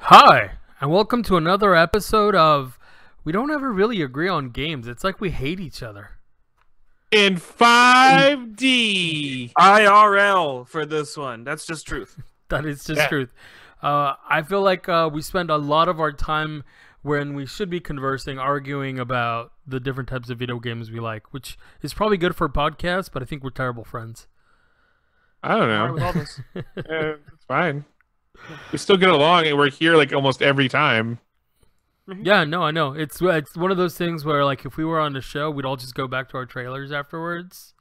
Hi, and welcome to another episode of We Don't Ever Really Agree on Games. It's like we hate each other. In 5D. IRL for this one. That's just truth. That is just Yeah. truth. I feel like we spend a lot of our time when we should be conversing, arguing about the different types of video games we like, which is probably good for podcasts, but I think we're terrible friends. I don't All right, with know. all this. It's fine. We still get along, and we're here like almost every time. Yeah, no, I know. It's one of those things where, like, if we were on the show, we'd all just go back to our trailers afterwards.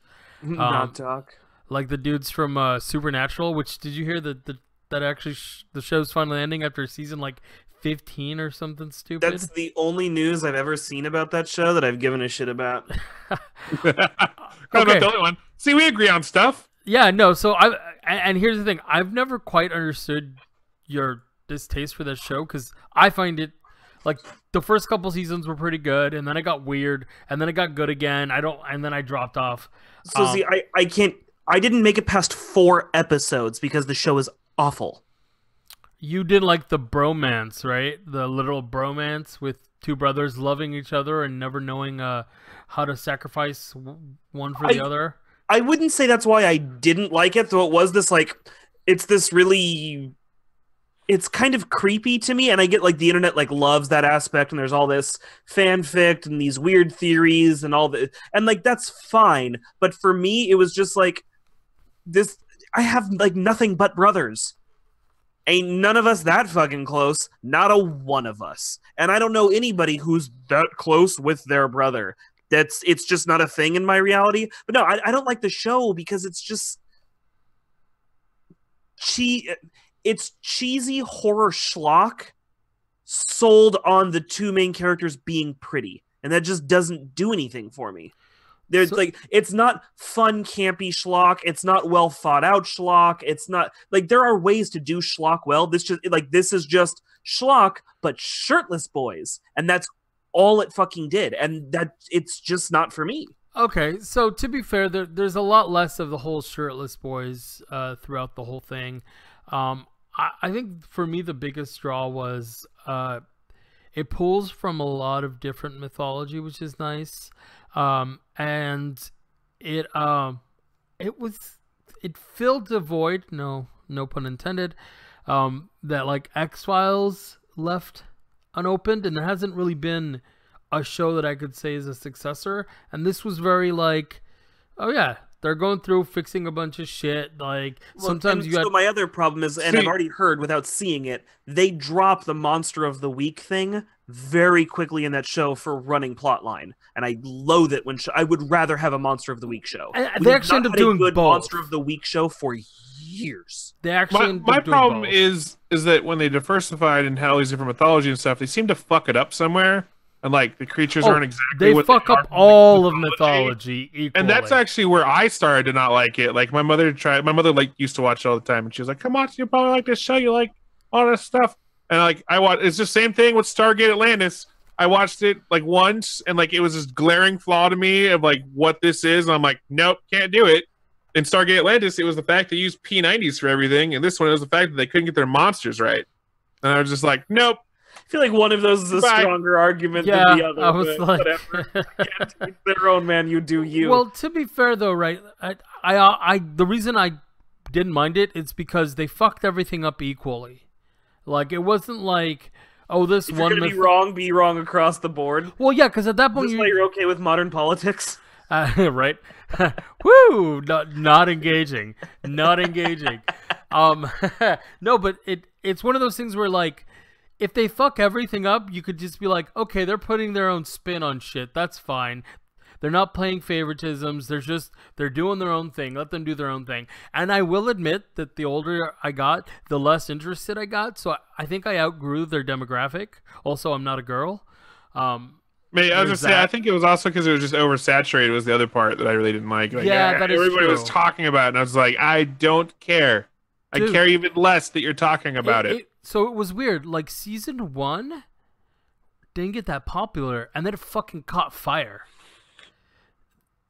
Not talk. Like the dudes from Supernatural, which did you hear that actually the show's finally ending after season like 15 or something stupid? That's the only news I've ever seen about that show that I've given a shit about. I'm not the only one. See, we agree on stuff. Yeah, no. So and here's the thing: I've never quite understood your distaste for this show because I find it like the first couple seasons were pretty good, and then it got weird, and then it got good again. And then I dropped off. So see, I can't. I didn't make it past 4 episodes because the show is awful. You did like the bromance, right? The literal bromance with two brothers loving each other and never knowing how to sacrifice one for the other. I wouldn't say that's why I didn't like it, though it was this like, it's this really, it's kind of creepy to me, and I get like the internet like loves that aspect, and there's all this fanfic and these weird theories and all that, and like that's fine, but for me it was just like this. I have like nothing but brothers. Ain't none of us that fucking close, not a one of us, and I don't know anybody who's that close with their brother. It's just not a thing in my reality. But no, I don't like the show because it's just it's cheesy horror schlock sold on the two main characters being pretty, and that just doesn't do anything for me. There's like, it's not fun campy schlock, it's not well thought out schlock, it's not like, there are ways to do schlock well. This is just schlock but shirtless boys, and that's all it fucking did, and that it's just not for me. Okay, so to be fair, there's a lot less of the whole shirtless boys throughout the whole thing. I think for me the biggest draw was it pulls from a lot of different mythology, which is nice, and it filled the void. No pun intended. That like X-Files left unopened, and there hasn't really been a show that I could say is a successor, and this was very like, oh yeah, they're going through fixing a bunch of shit, like sometimes so my other problem is, and I've already heard without seeing it, they drop the monster of the week thing very quickly in that show for running plotline, and I loathe it when I would rather have a monster of the week show. They actually end up doing a good both. monster of the week show for years. They actually My problem is that when they diversified and had all these different mythology and stuff, they seem to fuck it up somewhere, and like the creatures aren't exactly. They what fuck they up are from all of mythology equally. And that's actually where I started to not like it. Like my mother like used to watch it all the time, and she was like, "Come on, you probably like this show. You like all this stuff." And like I watched, it's the same thing with Stargate Atlantis. I watched it like once, and like it was this glaring flaw to me of like what this is, and I'm like, nope, can't do it. In Stargate Atlantis, it was the fact they used P90s for everything, and this one it was the fact that they couldn't get their monsters right. And I was just like, nope. I feel like one of those is a stronger argument than the other. I was like, whatever. Can't take their own, man. You do you. Well, to be fair though, right? I the reason I didn't mind it is because they fucked everything up equally. Like it wasn't like, oh, this if one you're gonna be wrong across the board. Well, yeah, because at that point, Is this why you're okay with modern politics? Right? Woo! Not engaging. Not engaging. No, but it's one of those things where like, if they fuck everything up, you could just be like, okay, they're putting their own spin on shit. That's fine. They're not playing favoritisms. They're doing their own thing. Let them do their own thing. And I will admit that the older I got, the less interested I got. So I think I outgrew their demographic. Also, I'm not a girl. Maybe, I was gonna say, I think it was also because it was just oversaturated. Was the other part that I really didn't like. Yeah, that is everybody true. was talking about it, and I was like, I don't care. Dude, I care even less that you're talking about it. So it was weird. Like season 1 didn't get that popular, and then it fucking caught fire.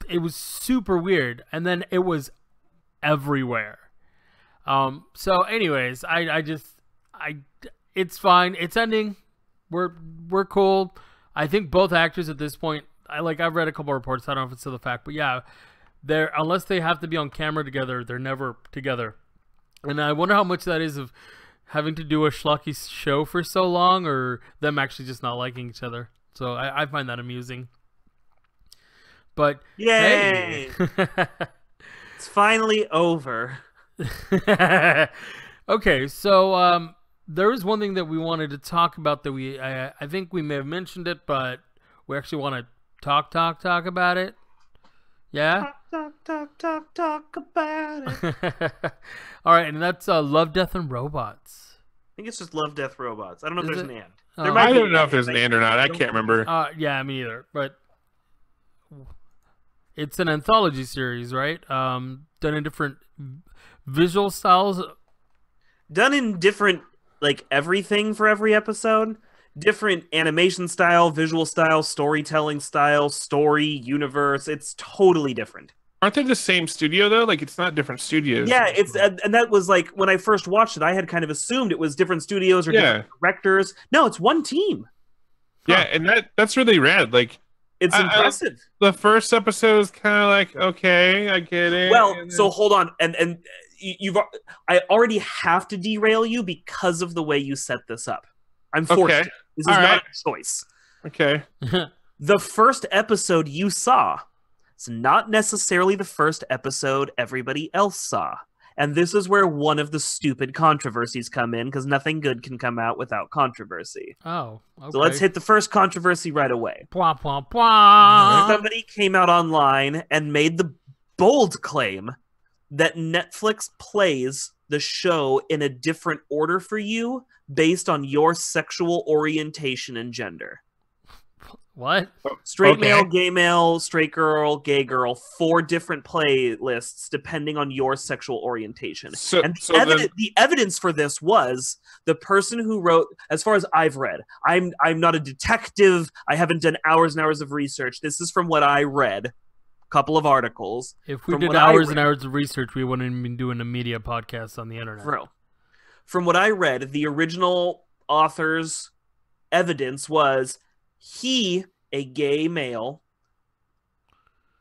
It was super weird, and then it was everywhere. So anyways, it's fine. It's ending. We're cool. I think both actors at this point. I've read a couple reports. I don't know if it's still the fact, but yeah, they're unless they have to be on camera together, they're never together. And I wonder how much that is of having to do a schlocky show for so long, or them actually just not liking each other. So I find that amusing. But yay! Hey. It's finally over. Okay, so there was one thing that we wanted to talk about that I think we may have mentioned it, but we actually want to talk about it. Yeah? Talk about it. All right, and that's Love, Death, and Robots. I think it's just Love, Death, Robots. I don't know if Is there's it? an and. Oh. There might I be don't know if there's and. an and or not. I can't remember. Yeah, me either. But it's an anthology series, right? Done in different visual styles. Done in different, like, everything for every episode. Different animation style, visual style, storytelling style, story, universe. It's totally different. Aren't they the same studio though? Like it's not different studios. Yeah, it's and that was like when I first watched it, I had kind of assumed it was different studios or different directors. No, it's one team. Yeah, and that's really rad. Like It's impressive. the first episode is kind of like, okay, I get it. Well, and so hold on, and I already have to derail you because of the way you set this up. I'm forced. Okay. To. This is All not right. a choice. okay. The first episode you saw is not necessarily the first episode everybody else saw. And this is where one of the stupid controversies come in, because nothing good can come out without controversy. Oh, okay. So let's hit the first controversy right away. Pwah, pwah, pwah. Somebody came out online and made the bold claim that Netflix plays the show in a different order for you based on your sexual orientation and gender. What? Straight Okay. male, gay male, straight girl, gay girl, 4 different playlists depending on your sexual orientation. So, And so then, the evidence for this was the person who wrote, as far as I've read, I'm not a detective, I haven't done hours and hours of research. This is from what I read, a couple of articles. If we From did what I hours and read- hours of research, we wouldn't have been doing a media podcast on the internet. Bro, from what I read, the original author's evidence was he, a gay male,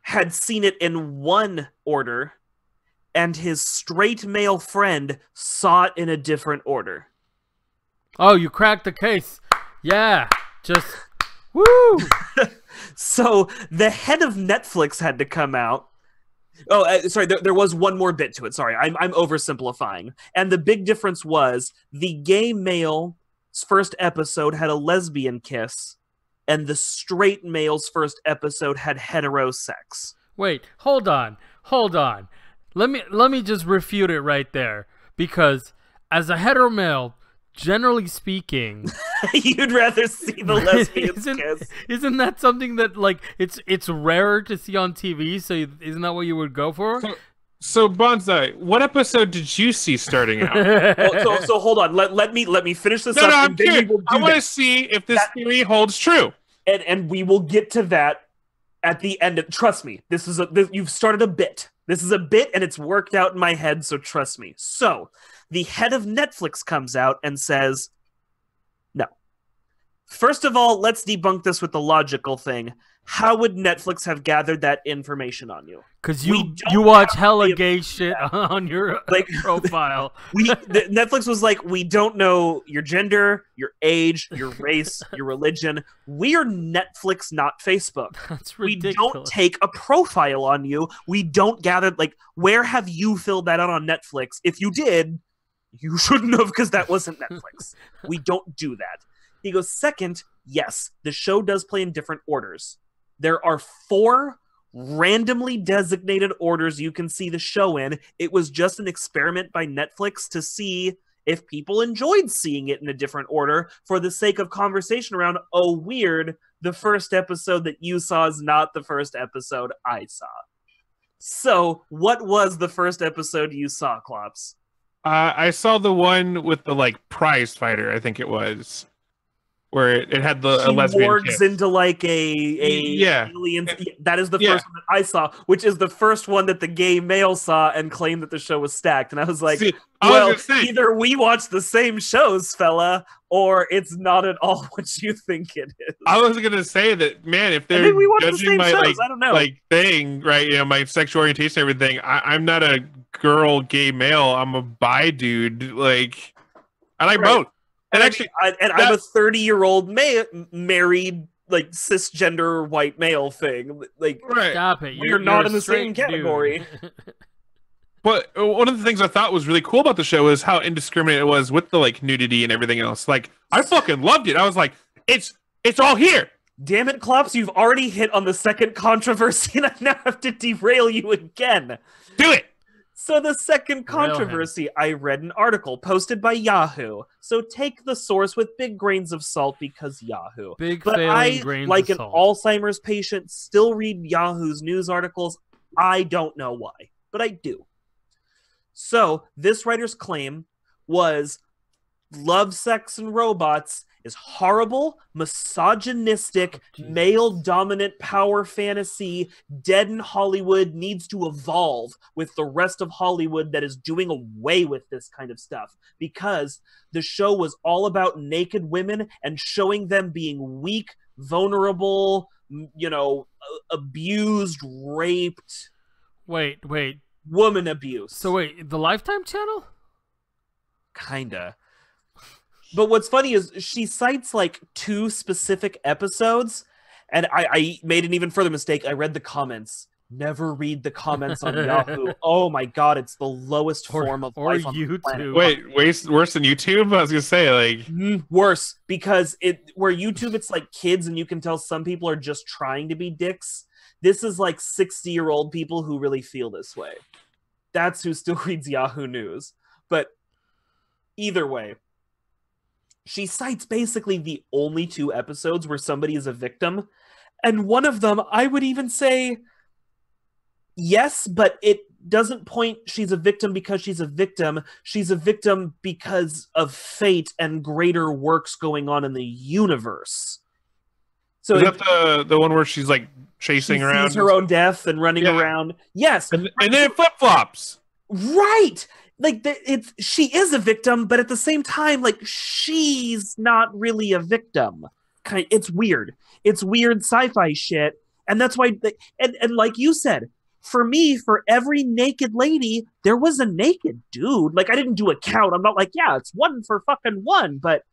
had seen it in one order, and his straight male friend saw it in a different order. Oh, you cracked the case. Yeah. Just, woo. So the head of Netflix had to come out. Oh, sorry, there was one more bit to it. Sorry, I'm oversimplifying. And the big difference was the gay male's first episode had a lesbian kiss, and the straight male's first episode had heterosex. Wait, hold on. Let me just refute it right there, because as a hetero male, generally speaking, You'd rather see the lesbian's kiss. isn't that something that like it's rarer to see on TV? So isn't that what you would go for? so Bonsai, what episode did you see starting out? So hold on. Let me finish this No, up. no, I'm and then we curious. will do I want to that. see if this theory holds true. And we will get to that at the end of. Trust me, you've started a bit. This is a bit, and it's worked out in my head. So trust me. So the head of Netflix comes out and says, "No. First of all, let's debunk this with the logical thing. How would Netflix have gathered that information on you? Because We you don't watch have hella the- gay shit on your Like- profile. Netflix was like, we don't know your gender, your age, your race, your religion. We are Netflix, not Facebook. That's We ridiculous. don't take a profile on you. We don't gather, like, where have you filled that out on Netflix? If you did, you shouldn't have, because that wasn't Netflix. We don't do that. He goes, second, yes, the show does play in different orders. There are 4 randomly designated orders you can see the show in. It was just an experiment by Netflix to see if people enjoyed seeing it in a different order for the sake of conversation around, oh, weird, the first episode that you saw is not the first episode I saw. So, what was the first episode you saw, Klops? I saw the one with the like prize fighter. I think it was. where it had a She lesbian wargs kiss. into like a Yeah. alien. That is the Yeah. first one that I saw, which is the first one that the gay male saw and claimed that the show was stacked. And I was like, See, I was well, gonna say, either we watch the same shows, fella, or it's not at all what you think it is. I was gonna say that, man, if they're Maybe we watch the judging same my shows. I don't know. thing, right? You know, my sexual orientation, and everything. I'm not a girl, gay male. I'm a bi dude. Like, I like Right. both. And actually, I'm a 30-year-old married, like cisgender white male thing. Like, right. Stop it. We're You're not a in the same straight dude. category. But one of the things I thought was really cool about the show is how indiscriminate it was with the like nudity and everything else. Like, I fucking loved it. I was like, it's all here. damn it, Klops, you've already hit on the second controversy, and I now have to derail you again. Do it. So the second Rail him. controversy, I read an article posted by Yahoo. So take the source with big grains of salt because Yahoo. Big But failing I, grains like of an salt. Alzheimer's patient, still read Yahoo's news articles. I don't know why, but I do. So this writer's claim was Love, Sex, and Robots is horrible, misogynistic, male-dominant power fantasy. Dead in Hollywood needs to evolve with the rest of Hollywood that is doing away with this kind of stuff, because the show was all about naked women and showing them being weak, vulnerable, abused, raped, Wait. woman abuse. So wait, the Lifetime channel? Kinda. But what's funny is she cites like 2 specific episodes, and I made an even further mistake. I read the comments. Never read the comments on Yahoo. Oh my god, it's the lowest form of or life on the planet. YouTube. Wait, worse than YouTube? I was gonna say, like, Worse, because where YouTube it's like kids and you can tell some people are just trying to be dicks. This is like 60-year-old people who really feel this way. That's who still reads Yahoo News. But either way, she cites basically the only 2 episodes where somebody is a victim. And one of them, I would even say, yes, but it doesn't point she's a victim because she's a victim. She's a victim because of fate and greater works going on in the universe. So is that the one where she's like chasing she around? sees her own death and running Yeah. around. Yes. And then it flip flops. Right. Like she is a victim, but at the same time, like she's not really a victim. It's weird. It's weird sci-fi shit, and that's why. And like you said, for me, for every naked lady, there was a naked dude. Like I didn't do a count. I'm not like, yeah, it's 1 for fucking 1, but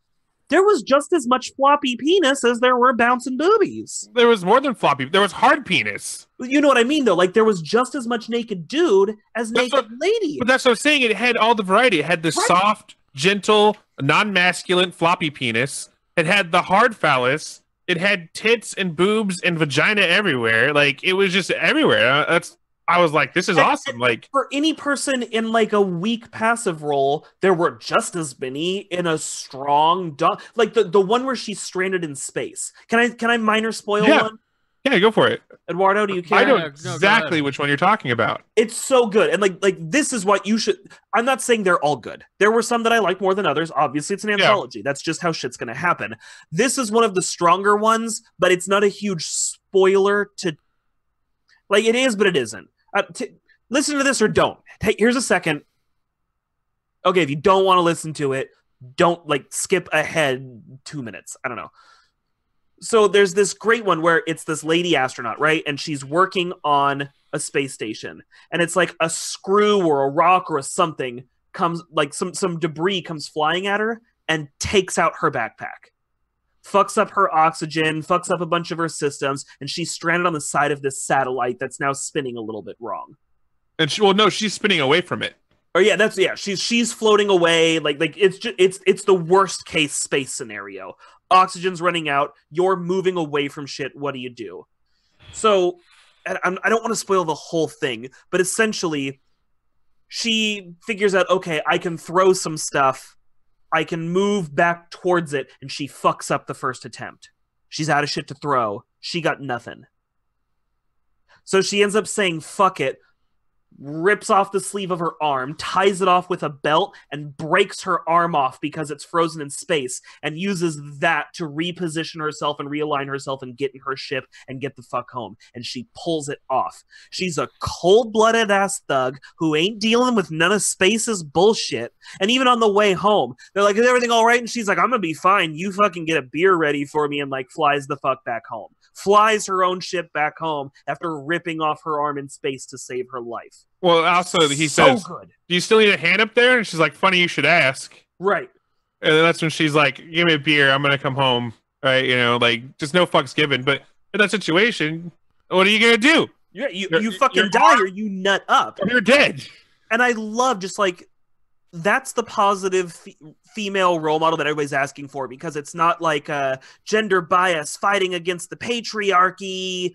there was just as much floppy penis as there were bouncing boobies. There was more than floppy. There was hard penis. You know what I mean, though? Like, there was just as much naked dude as That's naked lady. But that's what I'm saying. It had all the variety. It had the Right. soft, gentle, non-masculine floppy penis. It had the hard phallus. It had tits and boobs and vagina everywhere. Like, it was just everywhere. I was like, this is awesome. Like, For any person in, like, a weak passive role, there were just as many in a strong... like, the one where she's stranded in space. Can I minor spoil Yeah. one? yeah, go for it. Eduardo, do you care? I know no, go exactly ahead. which one you're talking about. It's so good. And like this is what you should... I'm not saying they're all good. There were some that I like more than others. Obviously, it's an anthology. That's just how shit's going to happen. This is one of the stronger ones, but it's not a huge spoiler to... Like, it is, but it isn't. Listen to this or don't. Hey, here's a second. Okay, if you don't want to listen to it, don't, like, skip ahead 2 minutes. I don't know. So there's this great one where it's this lady astronaut, right? And she's working on a space station. And it's like a screw or a rock or something comes, like some debris comes flying at her and takes out her backpack. Fucks up her oxygen, fucks up a bunch of her systems, and she's stranded on the side of this satellite that's now spinning a little bit wrong. And she's spinning away from it. Or she's floating away. Like it's the worst case space scenario. Oxygen's running out. You're moving away from shit. What do you do? So, and I don't want to spoil the whole thing, but essentially, she figures out, okay, I can throw some stuff. I can move back towards it, and she fucks up the first attempt. She's out of shit to throw. She got nothing. So she ends up saying, fuck it. rips off the sleeve of her arm, ties it off with a belt, and breaks her arm off because it's frozen in space, and uses that to reposition herself and realign herself and get in her ship and get the fuck home. And she pulls it off. She's a cold-blooded ass thug who ain't dealing with none of Space's bullshit. And even on the way home, they're like, is everything all right? And she's like, I'm gonna be fine. You fucking get a beer ready for me, and like flies the fuck back home. Flies her own ship back home after ripping off her arm in space to save her life. Well, also he says, good. "Do you still need a hand up there?" And she's like, "Funny you should ask." Right. And then that's when she's like, "Give me a beer. I'm gonna come home." Right? You know, like just no fucks given. But in that situation, what are you gonna do? Yeah, you fucking die or you nut up. You're dead. And I love just like that's the positive female role model that everybody's asking for, because it's not like a gender bias fighting against the patriarchy.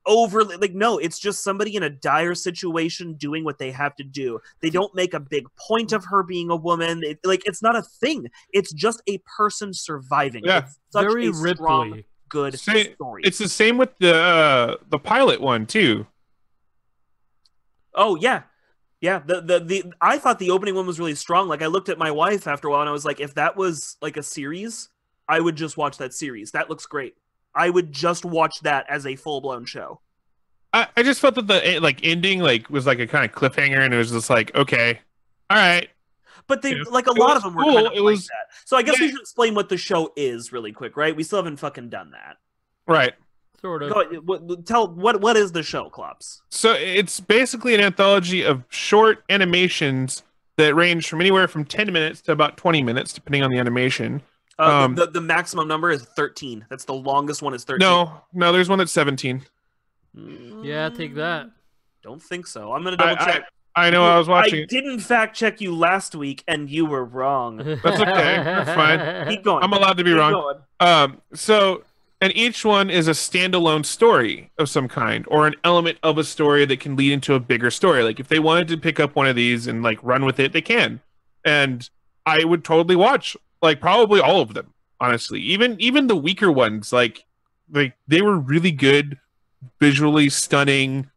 Overly, like, no, it's just somebody in a dire situation doing what they have to do. They don't make a big point of her being a woman. It's not a thing. It's just a person surviving. Yeah. It's such Very a strong, Ripley. good Say- story. It's the same with the pilot one too. Oh yeah. Yeah, the I thought the opening one was really strong. Like, I looked at my wife after a while and I was like, if that was like a series, I would just watch that series. That looks great. I would just watch that as a full-blown show. I just felt that the ending was like a kind of cliffhanger, and it was just like, okay, all right. But they Yeah. like a It lot was of them were cool. kind of It like was- that. So I guess we Yeah. should explain what the show is really quick, right? We still haven't fucking done that. Right. Sort of. Tell what is the show, Klops? So it's basically an anthology of short animations that range from anywhere from 10 minutes to about 20 minutes, depending on the animation. The maximum number is 13. That's the longest one is 13. No, there's one that's 17. Yeah, take that. Don't think so. I'm gonna double check. I know, I was watching I it. didn't fact check you last week, and you were wrong. That's okay. That's fine. Keep going. I'm allowed to be Keep wrong. going. And each one is a standalone story of some kind, or an element of a story that can lead into a bigger story. Like if they wanted to pick up one of these and like run with it, they can. And I would totally watch like probably all of them, honestly. Even the weaker ones, like they were really good, visually stunning.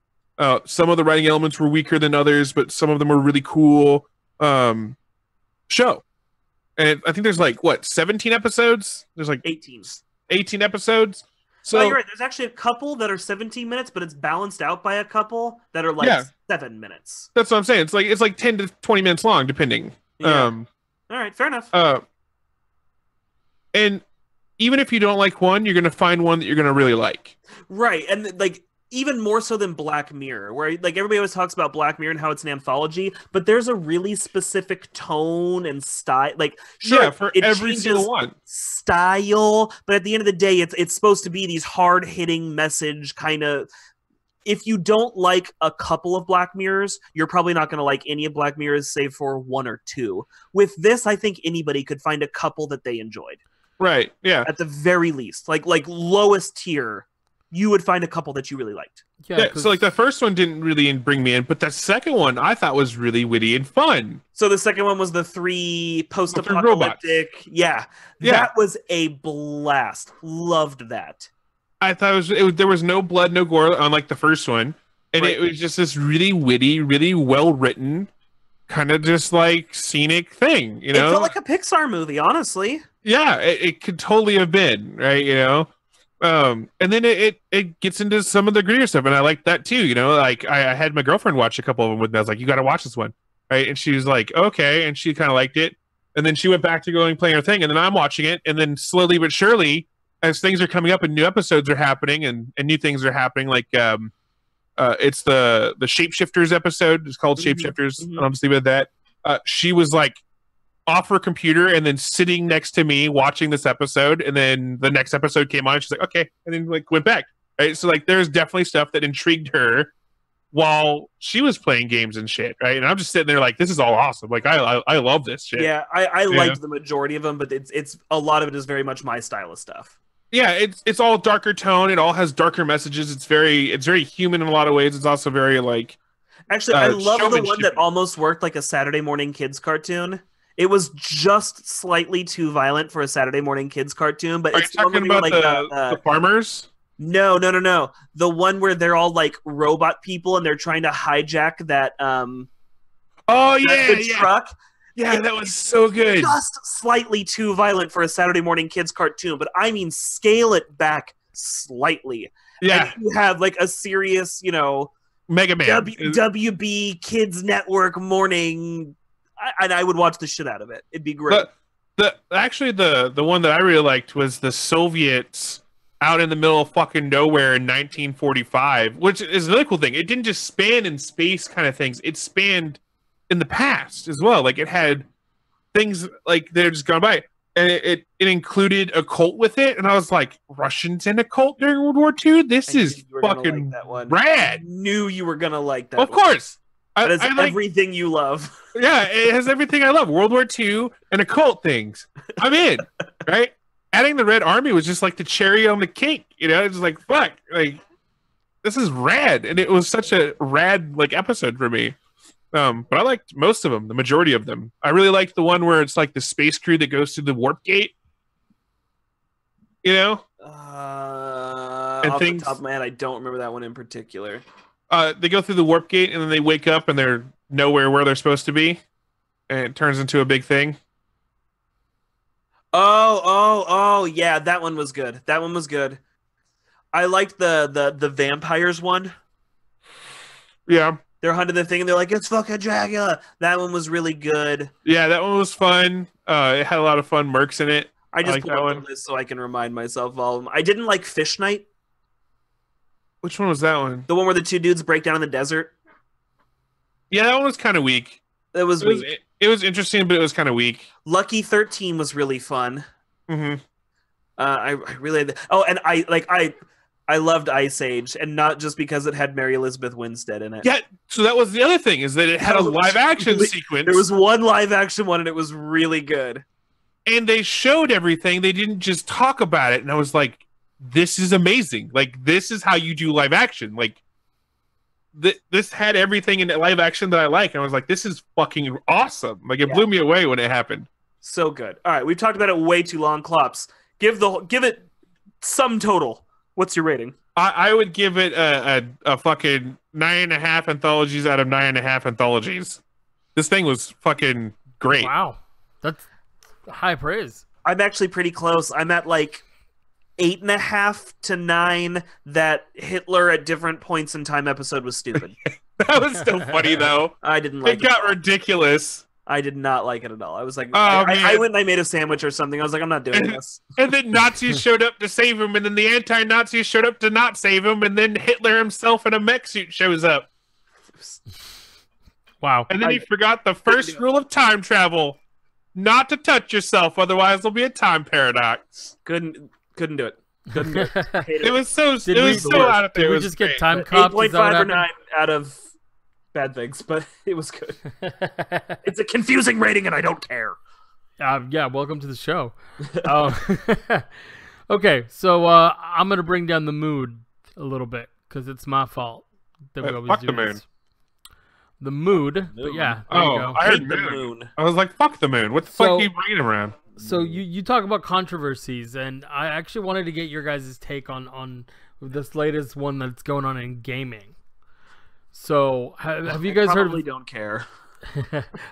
Some of the writing elements were weaker than others, but some of them were really cool. Show. And I think there's 17 episodes? There's 18. 18 episodes. So You're right. There's actually a couple that are 17 minutes, but it's balanced out by a couple that are 7 minutes. that's what I'm saying. It's like 10 to 20 minutes long, depending. Yeah. All right, fair enough. And even if you don't like one, you're gonna find one that you're gonna really like. Right, and like even more so than Black Mirror, where like everybody always talks about Black Mirror and how it's an anthology, but there's a really specific tone and style. Like, sure, Yeah, for it every changes single one. style, but at the end of the day, it's supposed to be these hard hitting message kind of. If you don't like a couple of Black Mirrors, you're probably not going to like any of Black Mirrors, save for one or two. With this, I think anybody could find a couple that they enjoyed. Right. Yeah. At the very least, like lowest tier, you would find a couple that you really liked. Yeah. 'cause So the first one didn't really bring me in, but the second one I thought was really witty and fun. So the second one was the 3 post-apocalyptic. Yeah, Yeah. that was a blast. Loved that. I thought there was no blood, no gore, unlike the first one, and Right. it was just this really witty, really well written, kind of just like scenic thing. You know, It felt like a Pixar movie, honestly. yeah, it could totally have been, right? You know, and then it gets into some of the grittier stuff, and I like that too. You know, like I had my girlfriend watch a couple of them with me. I was like, "You got to watch this one," right? And she was like, "Okay," and she kind of liked it, and then she went back to going playing her thing, and then I'm watching it, and then slowly but surely, as things are coming up and new episodes are happening and new things are happening, like it's the Shapeshifters episode. It's called Mhm, Shapeshifters, mhm. and I'll just leave it at that. She was like off her computer and then sitting next to me watching this episode, and then the next episode came on and she's like, okay, and then like went back. Right. So like there's definitely stuff that intrigued her while she was playing games and shit, right? And I'm just sitting there like, this is all awesome. Like I love this shit. Yeah, I liked the majority of them, but it's a lot of it is very much my style of stuff. Yeah, it's all darker tone. It all has darker messages. It's very human in a lot of ways. It's also very like Actually, I love the one showmanship. that almost worked like a Saturday morning kids cartoon. It was just slightly too violent for a Saturday morning kids cartoon, but Are you it's the one talking where about you're like, the farmers? No. The one where they're all like robot people and they're trying to hijack that Oh yeah, the yeah, truck. yeah. That was so good. Just slightly too violent for a Saturday morning kids cartoon, but I mean scale it back slightly. Yeah, And you have like a serious, Mega Man. WB Kids Network morning, and I would watch the shit out of it. It'd be great. Actually the one that I really liked was the Soviets out in the middle of fucking nowhere in 1945, which is another cool thing. It didn't just span in space kind of things. It spanned in the past as well. Like it had things like they're just gone by, and it included a cult with it. And I was like, Russians in a cult during World War II? This I is knew you were gonna fucking like that one. rad. I knew you were gonna like that. Of one. course. That is I like, everything you love. yeah, it has everything I love. World War II and occult things. I'm in, right? Adding the Red Army was just like the cherry on the cake. It's like, fuck, like this is rad, and it was such a rad like episode for me. But I liked most of them, the majority of them. I really liked the one where it's like the space crew that goes through the warp gate. Off things- the top of my head, I don't remember that one in particular. They go through the warp gate and then they wake up and they're nowhere where they're supposed to be, and it turns into a big thing. Oh, yeah, that one was good. That one was good. I liked the vampires one. Yeah, They're hunting the thing and they're like, it's fucking Dracula. That one was really good. yeah, that one was fun. It had a lot of fun mercs in it. I just like pulled that up one. the list so I can remind myself of all of them. I didn't like Fish Night, Which one was that one? the one where the two dudes break down in the desert. Yeah, that one was kind of weak. That was It was, weak. it was interesting, but it was kind of weak. Lucky 13 was really fun. Hmm. I really and I loved Ice Age, and not just because it had Mary Elizabeth Winstead in it. Yeah, so that was the other thing, is that it had a live action sequence. There was one live action one, and it was really good. And they showed everything. They didn't just talk about it. And I was like, this is amazing. Like, this is how you do live action. Like, this had everything in live action that I like. And I was like, this is fucking awesome. Like, it blew me away when it happened. So good. All right, we've talked about it way too long. Klops, give it sum total. What's your rating? I would give it a fucking 9.5 anthologies out of 9.5 anthologies. This thing was fucking great. Wow, that's high praise. I'm actually pretty close. I'm at like 8.5 to 9. That Hitler at different points in time episode was stupid. That was still funny, though. I didn't like It got ridiculous. I did not like it at all. I was like, Oh, I man. went and I made a sandwich or something. I was like, I'm not doing this. And then Nazis showed up to save him, and then the anti-Nazis showed up to not save him, and then Hitler himself in a mech suit shows up. Wow. And then he forgot the first rule of time travel: not to touch yourself, otherwise there'll be a time paradox. Couldn't do it. Couldn't do it. Hated It was so Did it we- was so out of there. Did It we was just get great. time copped? Is that what 8.5 or happened? 9 out of bad things, but it was good. It's a confusing rating, and I don't care. Yeah, welcome to the show. Okay, so I'm gonna bring down the mood a little bit because it's my fault that we always Fuck do the moon. this. The mood, but yeah, there you Oh, go. I heard Hate the moon. moon. I was like, "Fuck the moon! What the So- fuck are you bringing around?" So you talk about controversies, and I actually wanted to get your guys' take on this latest one that's going on in gaming. So have you guys heard Probably of don't care.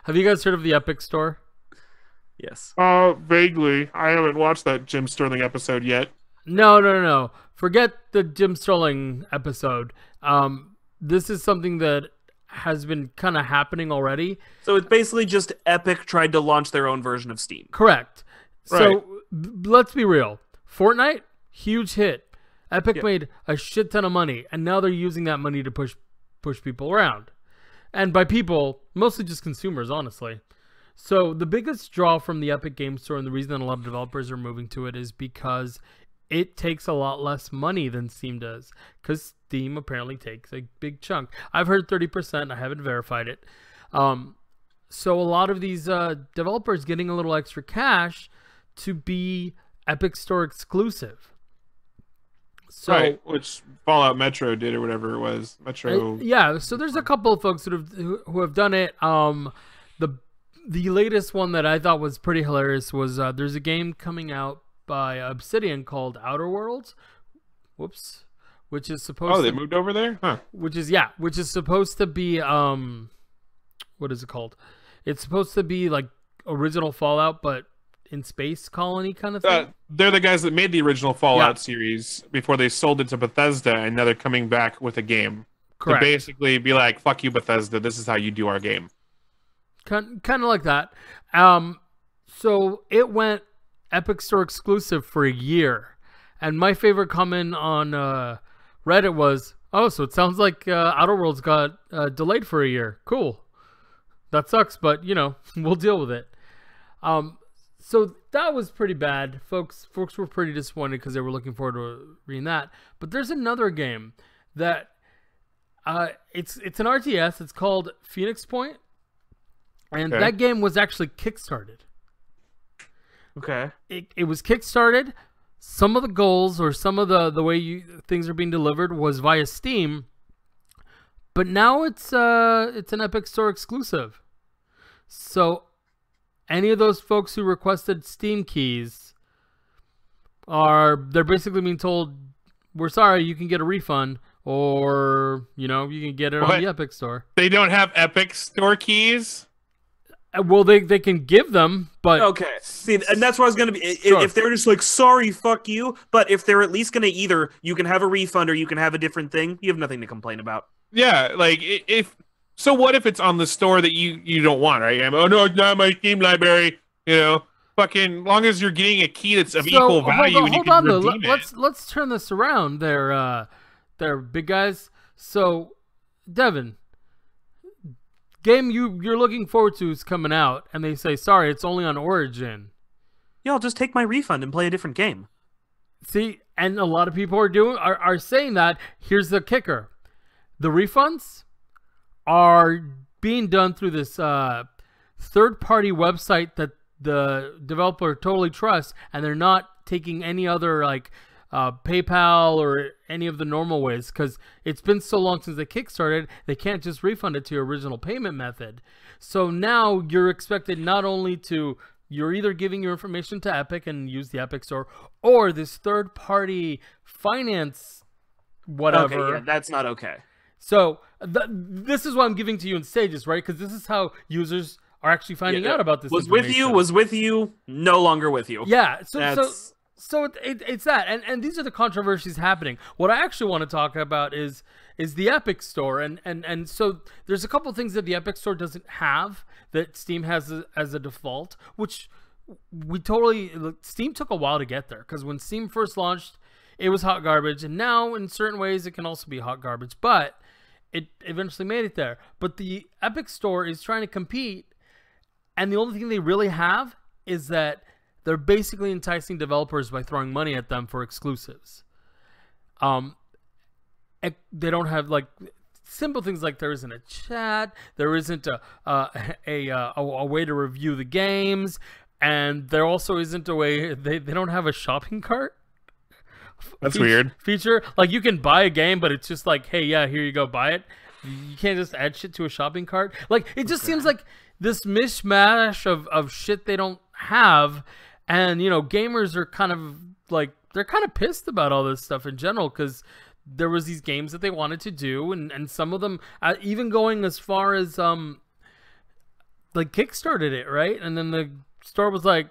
have you guys heard of the Epic Store? Yes. Vaguely. I haven't watched that Jim Sterling episode yet. No. Forget the Jim Sterling episode. This is something that has been kind of happening already. So it's basically just Epic tried to launch their own version of Steam. Correct. Right. So let's be real. Fortnite, huge hit. Epic made a shit ton of money, and now they're using that money to push people around. And by people, mostly just consumers, honestly. So the biggest draw from the Epic Game Store, and the reason that a lot of developers are moving to it, is because it takes a lot less money than Steam does. Because Steam apparently takes a big chunk. I've heard 30%. I haven't verified it. So a lot of these developers getting a little extra cash to be Epic Store exclusive. So Right, which Fallout Metro did or whatever it was. Metro. yeah, so there's a couple of folks who have done it. The latest one that I thought was pretty hilarious was there's a game coming out by Obsidian called Outer Worlds, Whoops. Which is supposed Oh, to they moved over there? Huh. which is supposed to be what is it called? It's supposed to be like original Fallout but in space colony kind of thing. They're the guys that made the original Fallout Yeah. series before they sold it to Bethesda, and now they're coming back with a game. Correct. To basically be like, fuck you, Bethesda, this is how you do our game. Kind of like that. So it went Epic Store exclusive for a year. And my favorite comment on Reddit was, oh, so it sounds like Outer Worlds got delayed for a year. Cool. That sucks, but, we'll deal with it. So that was pretty bad. Folks were pretty disappointed because they were looking forward to reading that. But there's another game that it's an RTS. It's called Phoenix Point. And Okay. that game was actually kickstarted. Okay. It was kickstarted. Some of the goals or some of the way things are being delivered was via Steam. But now it's an Epic Store exclusive. So any of those folks who requested Steam keys they're basically being told, we're sorry, you can get a refund, or you can get it on What? the Epic Store. They don't have Epic Store keys? Well, they can give them, but Okay. See, and that's where I was going to be. Sure. If they're just like, sorry, fuck you, but if they're at least going to either, you can have a refund or you can have a different thing, you have nothing to complain about. Yeah, like, so what if it's on the store that you don't want, right? Oh, no, it's not my Steam library, fucking, long as you're getting a key that's of equal value and you hold can on though. redeem it. Let's turn this around there, big guys. So, Devin, game you're looking forward to is coming out, and they say, sorry, it's only on Origin. Yeah, I'll just take my refund and play a different game. See, and a lot of people are saying that. Here's the kicker: the refunds are being done through this third-party website that the developer totally trusts, and they're not taking any other PayPal or any of the normal ways, because it's been so long since they kickstarted, they can't just refund it to your original payment method. So now you're expected not only to, you're either giving your information to Epic and use the Epic Store, or this third-party finance whatever. Okay, yeah, that's not okay. So this is what I'm giving to you in stages, right? Because this is how users are actually finding out about this. Was with you, no longer with you. Yeah. So That's- it's that, and these are the controversies happening. What I actually want to talk about is the Epic Store, and so there's a couple things that the Epic Store doesn't have that Steam has as a default, which Steam took a while to get there, because when Steam first launched, it was hot garbage, and now in certain ways it can also be hot garbage, but it eventually made it there. But the Epic Store is trying to compete, and the only thing they really have is that they're basically enticing developers by throwing money at them for exclusives. They don't have simple things like there isn't a chat, there isn't a way to review the games, and there also isn't a way. They don't have a shopping cart. That's weird. Feature, like you can buy a game, but it's just like, hey, yeah, here you go, buy it. You can't just add shit to a shopping cart. Like it just seems like this mishmash of shit they don't have, and gamers are kind of they're kind of pissed about all this stuff in general, because there was these games that they wanted to do, and some of them even going as far as kickstarted it, right? And then the store was like,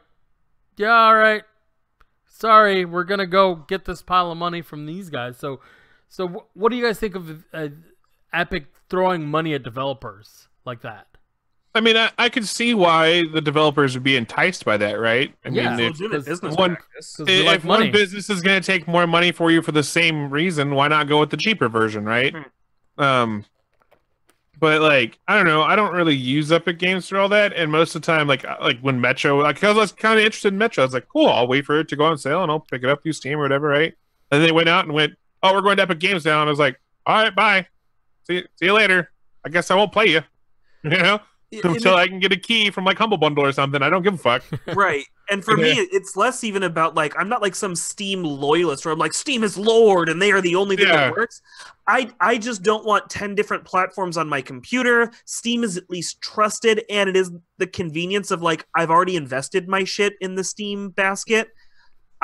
yeah, all right, sorry, we're gonna go get this pile of money from these guys. So what do you guys think of Epic throwing money at developers like that? I mean, I could see why the developers would be enticed by that, right? I Yeah. mean, Legitimate business one- practice. Because we like if money. one business is going to take more money for you for the same reason, why not go with the cheaper version, right? But I don't know. I don't really use Epic Games for all that, and most of the time, like when Metro, I was kind of interested in Metro. I was like, cool, I'll wait for it to go on sale and I'll pick it up through Steam or whatever, right? And they went out and went, oh, we're going to Epic Games now, and I was like, all right, bye, see you later. I guess I won't play you, until I can get a key from Humble Bundle or something. I don't give a fuck. Right. And for me, it's less even about I'm not like some Steam loyalist where I'm like, Steam is Lord and they are the only thing Yeah. that works. I just don't want 10 different platforms on my computer. Steam is at least trusted, and it is the convenience of I've already invested my shit in the Steam basket.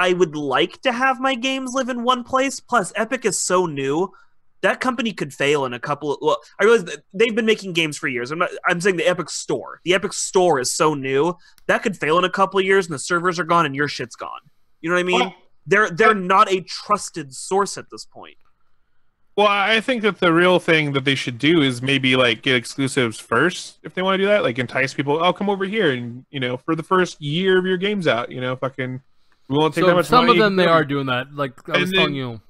I would like to have my games live in one place. Plus, Epic is so new. That company could fail in a couple of... Well, I realize that they've been making games for years. I'm saying the Epic Store. The Epic Store is so new. That could fail in a couple of years, and the servers are gone, and your shit's gone. You know what I mean? They're not a trusted source at this point. Well, I think that the real thing that they should do is maybe like get exclusives first if they want to do that. Like entice people. Oh, come over here, and for the first year of your game's out, fucking we won't take that much some money. of them they are doing that. Like I was telling you.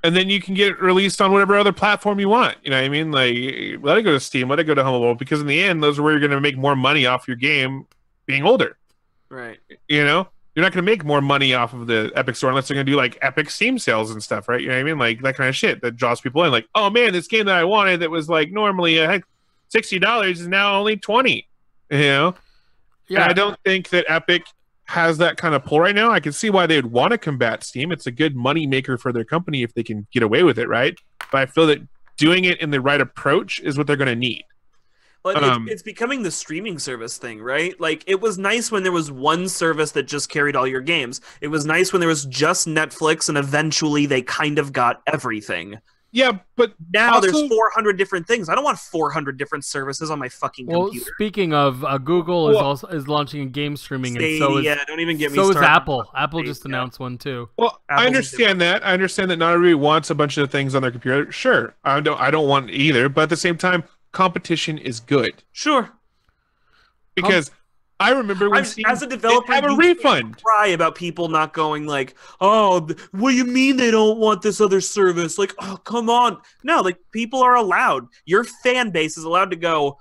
And then you can get it released on whatever other platform you want. You know what I mean? Like, let it go to Steam, let it go to Humble Bundle, because in the end, those are where you're going to make more money off your game being older. Right. You're not going to make more money off of the Epic Store unless they're going to do like Epic Steam sales and stuff, right? You know what I mean? Like that kind of shit that draws people in. Like, oh man, this game that I wanted that was like normally $60 is now only $20. Yeah. And I don't think that Epic has that kind of pull right now. I can see why they would want to combat Steam. It's a good money maker for their company if they can get away with it, right? But I feel that doing it in the right approach is what they're going to need. Well, it's becoming the streaming service thing, right? Like, it was nice when there was one service that just carried all your games. It was nice when there was just Netflix, and eventually they kind of got everything. Yeah, but now there's 400 different things. I don't want 400 different services on my fucking computer. Well, speaking of, Google is launching a game streaming, Stadia, and so is don't even get me so started. is Apple. Apple just announced one too. Well, I understand that. I understand that not everybody wants a bunch of things on their computer. Sure, I don't want either. But at the same time, competition is good. Sure, because I remember when as a developer, have a refund. Cry about people not going like, oh, what do you mean they don't want this other service? Like, oh, come on. No, like people are allowed. Your fan base is allowed to go,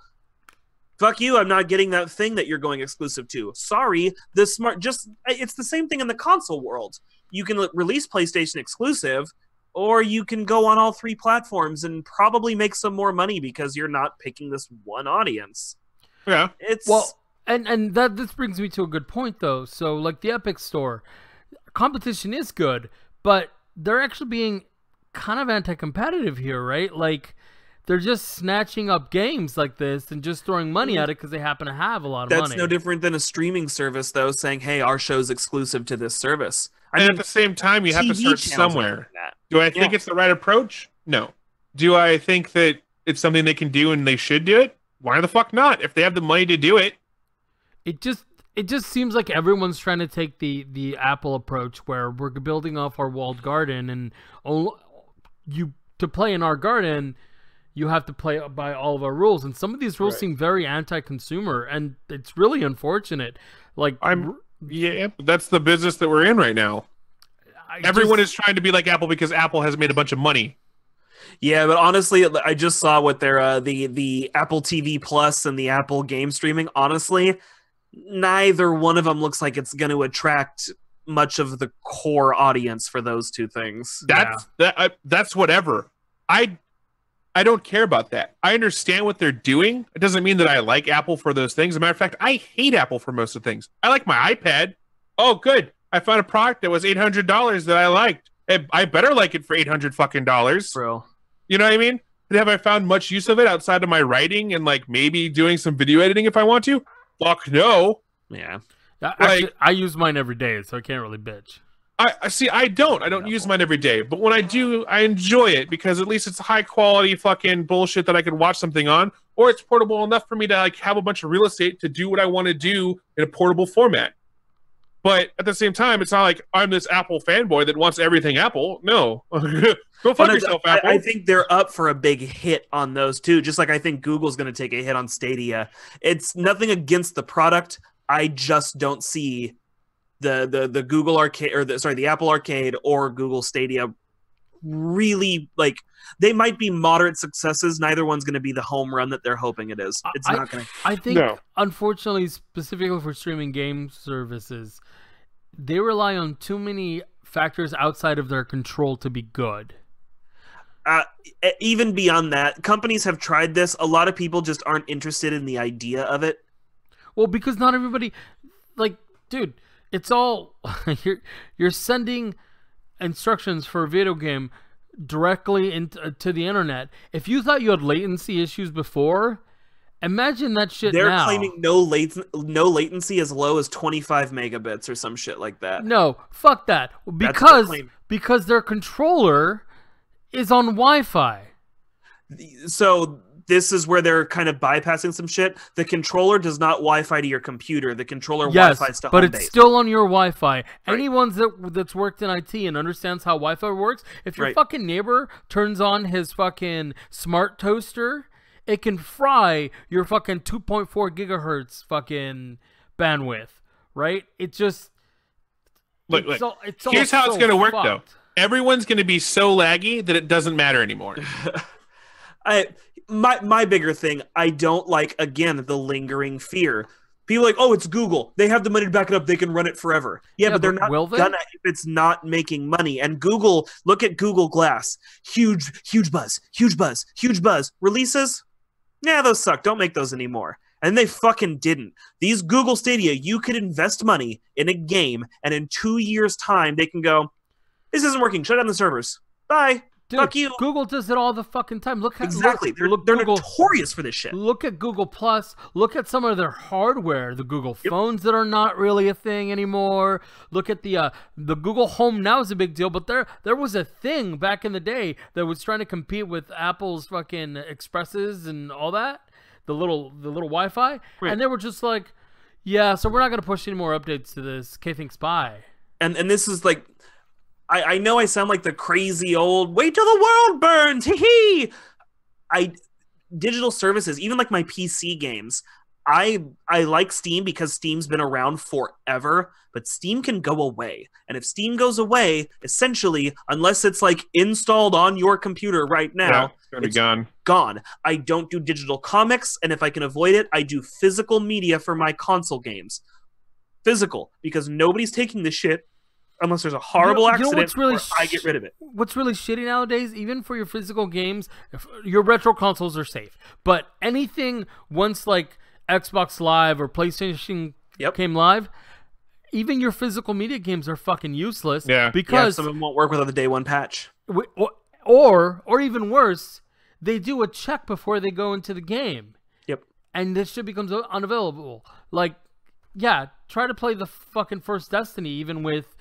fuck you, I'm not getting that thing that you're going exclusive to. Sorry, it's the same thing in the console world. You can release PlayStation exclusive, or you can go on all three platforms and probably make some more money because you're not picking this one audience. Yeah. And this brings me to a good point, though. So, like the Epic Store, competition is good, but they're actually being kind of anti-competitive here, right? Like, they're just snatching up games like this and just throwing money at it because they happen to have a lot of money. That's no different than a streaming service, though, saying, hey, our show's exclusive to this service. And at the same time, you have to start somewhere. Do I think it's the right approach? No. Do I think that it's something they can do and they should do it? Why the fuck not? If they have the money to do it. It just seems like everyone's trying to take the Apple approach where we're building off our walled garden, and to play in our garden, you have to play by all of our rules. And some of these rules seem very anti-consumer, and it's really unfortunate. Like that's the business that we're in right now. Everyone is trying to be like Apple because Apple has made a bunch of money. Yeah, but honestly, I just saw what their the Apple TV Plus and the Apple game streaming. Honestly, neither one of them looks like it's going to attract much of the core audience for those two things. That's whatever. I don't care about that. I understand what they're doing. It doesn't mean that I like Apple for those things. As a matter of fact, I hate Apple for most of the things. I like my iPad. Oh, good. I found a product that was $800 that I liked. I better like it for $800 fucking dollars. Bro. You know what I mean? But have I found much use of it outside of my writing and like maybe doing some video editing if I want to? Fuck no. Yeah. Actually, I use mine every day, so I can't really bitch. I don't use mine every day, but when I do, I enjoy it because at least it's high quality fucking bullshit that I could watch something on, or it's portable enough for me to like have a bunch of real estate to do what I want to do in a portable format. But at the same time, it's not like I'm this Apple fanboy that wants everything Apple. No. Go fuck yourself, Apple. I think they're up for a big hit on those too, just like I think Google's going to take a hit on Stadia. It's nothing against the product. I just don't see the Google Arcade or the Apple Arcade or Google Stadia really, like, they might be moderate successes. Neither one's going to be the home run that they're hoping it is. It's not going to. I think, unfortunately, specifically for streaming game services, they rely on too many factors outside of their control to be good. Even beyond that, companies have tried this. A lot of people just aren't interested in the idea of it. Well, because not everybody, like, dude, it's all you're sending instructions for a video game directly into the internet. If you thought you had latency issues before, Imagine that shit They're now. claiming no latency as low as 25 megabits or some shit like that. No, fuck that. That's what they're claiming. Because their controller is on Wi-Fi. So this is where they're kind of bypassing some shit. The controller does not Wi-Fi to your computer. The controller Yes, Wi-Fi to but home it's base. still on your Wi-Fi. Anyone that's worked in IT and understands how Wi-Fi works, if your Right. fucking neighbor turns on his fucking smart toaster, it can fry your fucking 2.4 gigahertz fucking bandwidth, right? It just Look, it's all here's how it's so gonna work, though. fucked. Everyone's going to be so laggy that it doesn't matter anymore. My bigger thing, I don't like, again, the lingering fear. People are like, oh, it's Google. They have the money to back it up. They can run it forever. Yeah, but they're not will they? gonna if it's not making money. And Google, look at Google Glass. Huge buzz. Releases? Yeah, those suck. Don't make those anymore. And they fucking didn't. These Google Stadia, you could invest money in a game, and in 2 years' time, they can go, this isn't working. Shut down the servers. Bye. Dude, Fuck you. Google does it all the fucking time. Look how Exactly. Look, They're Google, notorious for this shit. Look at Google Plus. Look at some of their hardware. The Google phones that are not really a thing anymore. Look at the Google Home now is a big deal, but there was a thing back in the day that was trying to compete with Apple's fucking Expresses and all that. The little Wi-Fi, Right. and they were just like, yeah, so we're not gonna push any more updates to this K-Think Spy. And this is like, I know I sound like the crazy old wait till the world burns, hee hee. Digital services, even like my PC games, I like Steam because Steam's been around forever, but Steam can go away. And if Steam goes away, essentially, unless it's like installed on your computer right now, Yeah, it's going to be gone. I don't do digital comics, and if I can avoid it, I do physical media for my console games. Physical, because nobody's taking this shit unless there's a horrible accident what's really or I get rid of it. What's really shitty nowadays, even for your physical games, your retro consoles are safe. But anything once like Xbox Live or PlayStation came live, even your physical media games are fucking useless. Yeah. Because some of them won't work without the day one patch. or even worse, they do a check before they go into the game. Yep. And this shit becomes unavailable. Like, yeah, try to play the fucking first Destiny even with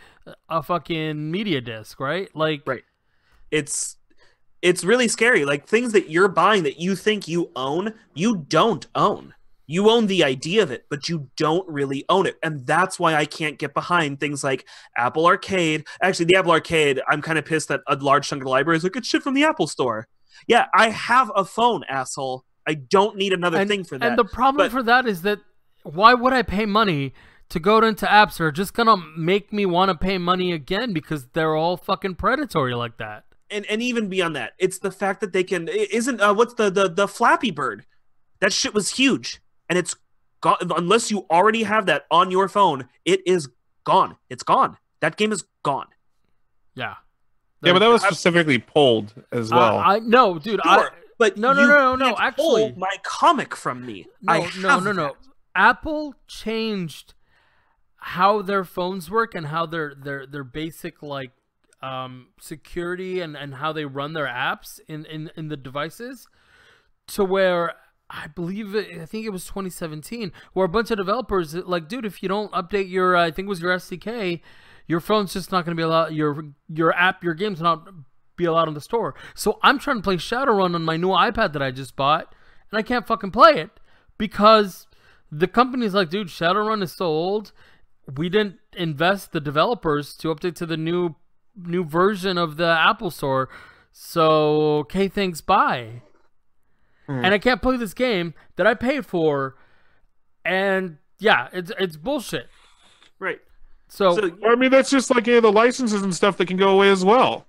a fucking media disc, right? Like, right. It's really scary. Like, things that you're buying that you think you own, you don't own. You own the idea of it, but you don't really own it. And that's why I can't get behind things like Apple Arcade. Actually, the Apple Arcade, I'm kind of pissed that a large chunk of the library is like, it's shit from the Apple Store. Yeah, I have a phone, asshole. I don't need another thing for that. And the problem for that is that why would I pay money to go into apps that are just going to make me want to pay money again because they're all fucking predatory like that? And even beyond that, it's the fact that they can... what's the Flappy Bird? That shit was huge. And it's gone. Unless you already have that on your phone, it is gone. It's gone. That game is gone. Yeah. Yeah, but that was specifically pulled as well. No, dude. Sure, but no. can't Actually, pull my comic from me. No. Apple changed how their phones work and how their basic like security and how they run their apps in the devices to where I think it was 2017 where a bunch of developers like, dude, if you don't update your I think it was your SDK, your phone's just not going to be allowed, your game's not be allowed in the store. So I'm trying to play Shadowrun on my new iPad that I just bought, and I can't fucking play it because the company's like, dude, Shadowrun is so old. We didn't invest the developers to update to the new version of the Apple Store. So, okay, thanks, bye. And I can't play this game that I paid for. And yeah, it's bullshit. Right. So I mean, that's just like the licenses and stuff that can go away as well.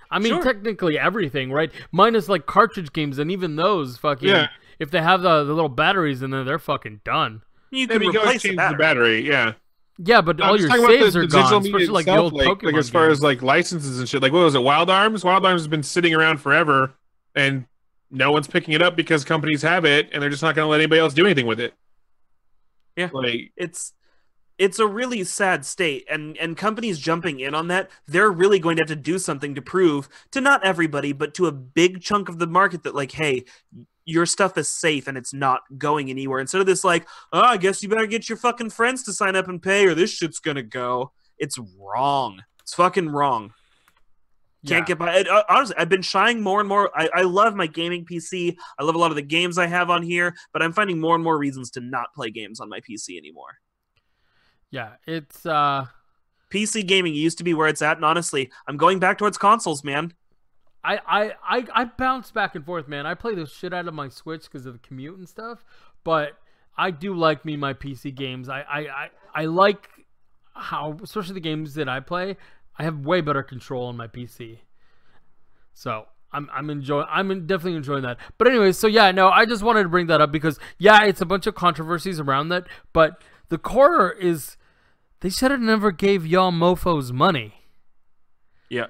I mean, technically everything, right? Minus like cartridge games, and even those fucking if they have the little batteries in there, they're fucking done. You can replace change the battery. Yeah. Yeah, but all your saves are gone, especially like the old Pokemon like as far games. as like licenses and shit. Like what was it, Wild Arms? Wild Arms has been sitting around forever, and no one's picking it up because companies have it, and they're just not going to let anybody else do anything with it. Yeah, like it's a really sad state, and companies jumping in on that, they're really going to have to do something to prove to not everybody, but to a big chunk of the market that like, hey, your stuff is safe and it's not going anywhere. Instead of this like, oh, I guess you better get your fucking friends to sign up and pay or this shit's gonna go. It's wrong. It's fucking wrong. Can't get by. Honestly, I've been shying more and more. I love my gaming PC. I love a lot of the games I have on here, but I'm finding more and more reasons to not play games on my PC anymore. Yeah, it's PC gaming used to be where it's at, and honestly, I'm going back towards consoles, man. I bounce back and forth, man. I play the shit out of my Switch because of the commute and stuff, but I do like my PC games. I like how, especially the games that I play, I have way better control on my PC. So I'm definitely enjoying that. But anyways, so yeah, no, I just wanted to bring that up because yeah, it's a bunch of controversies around that, but the core is they said it never gave y'all mofos money. Yeah.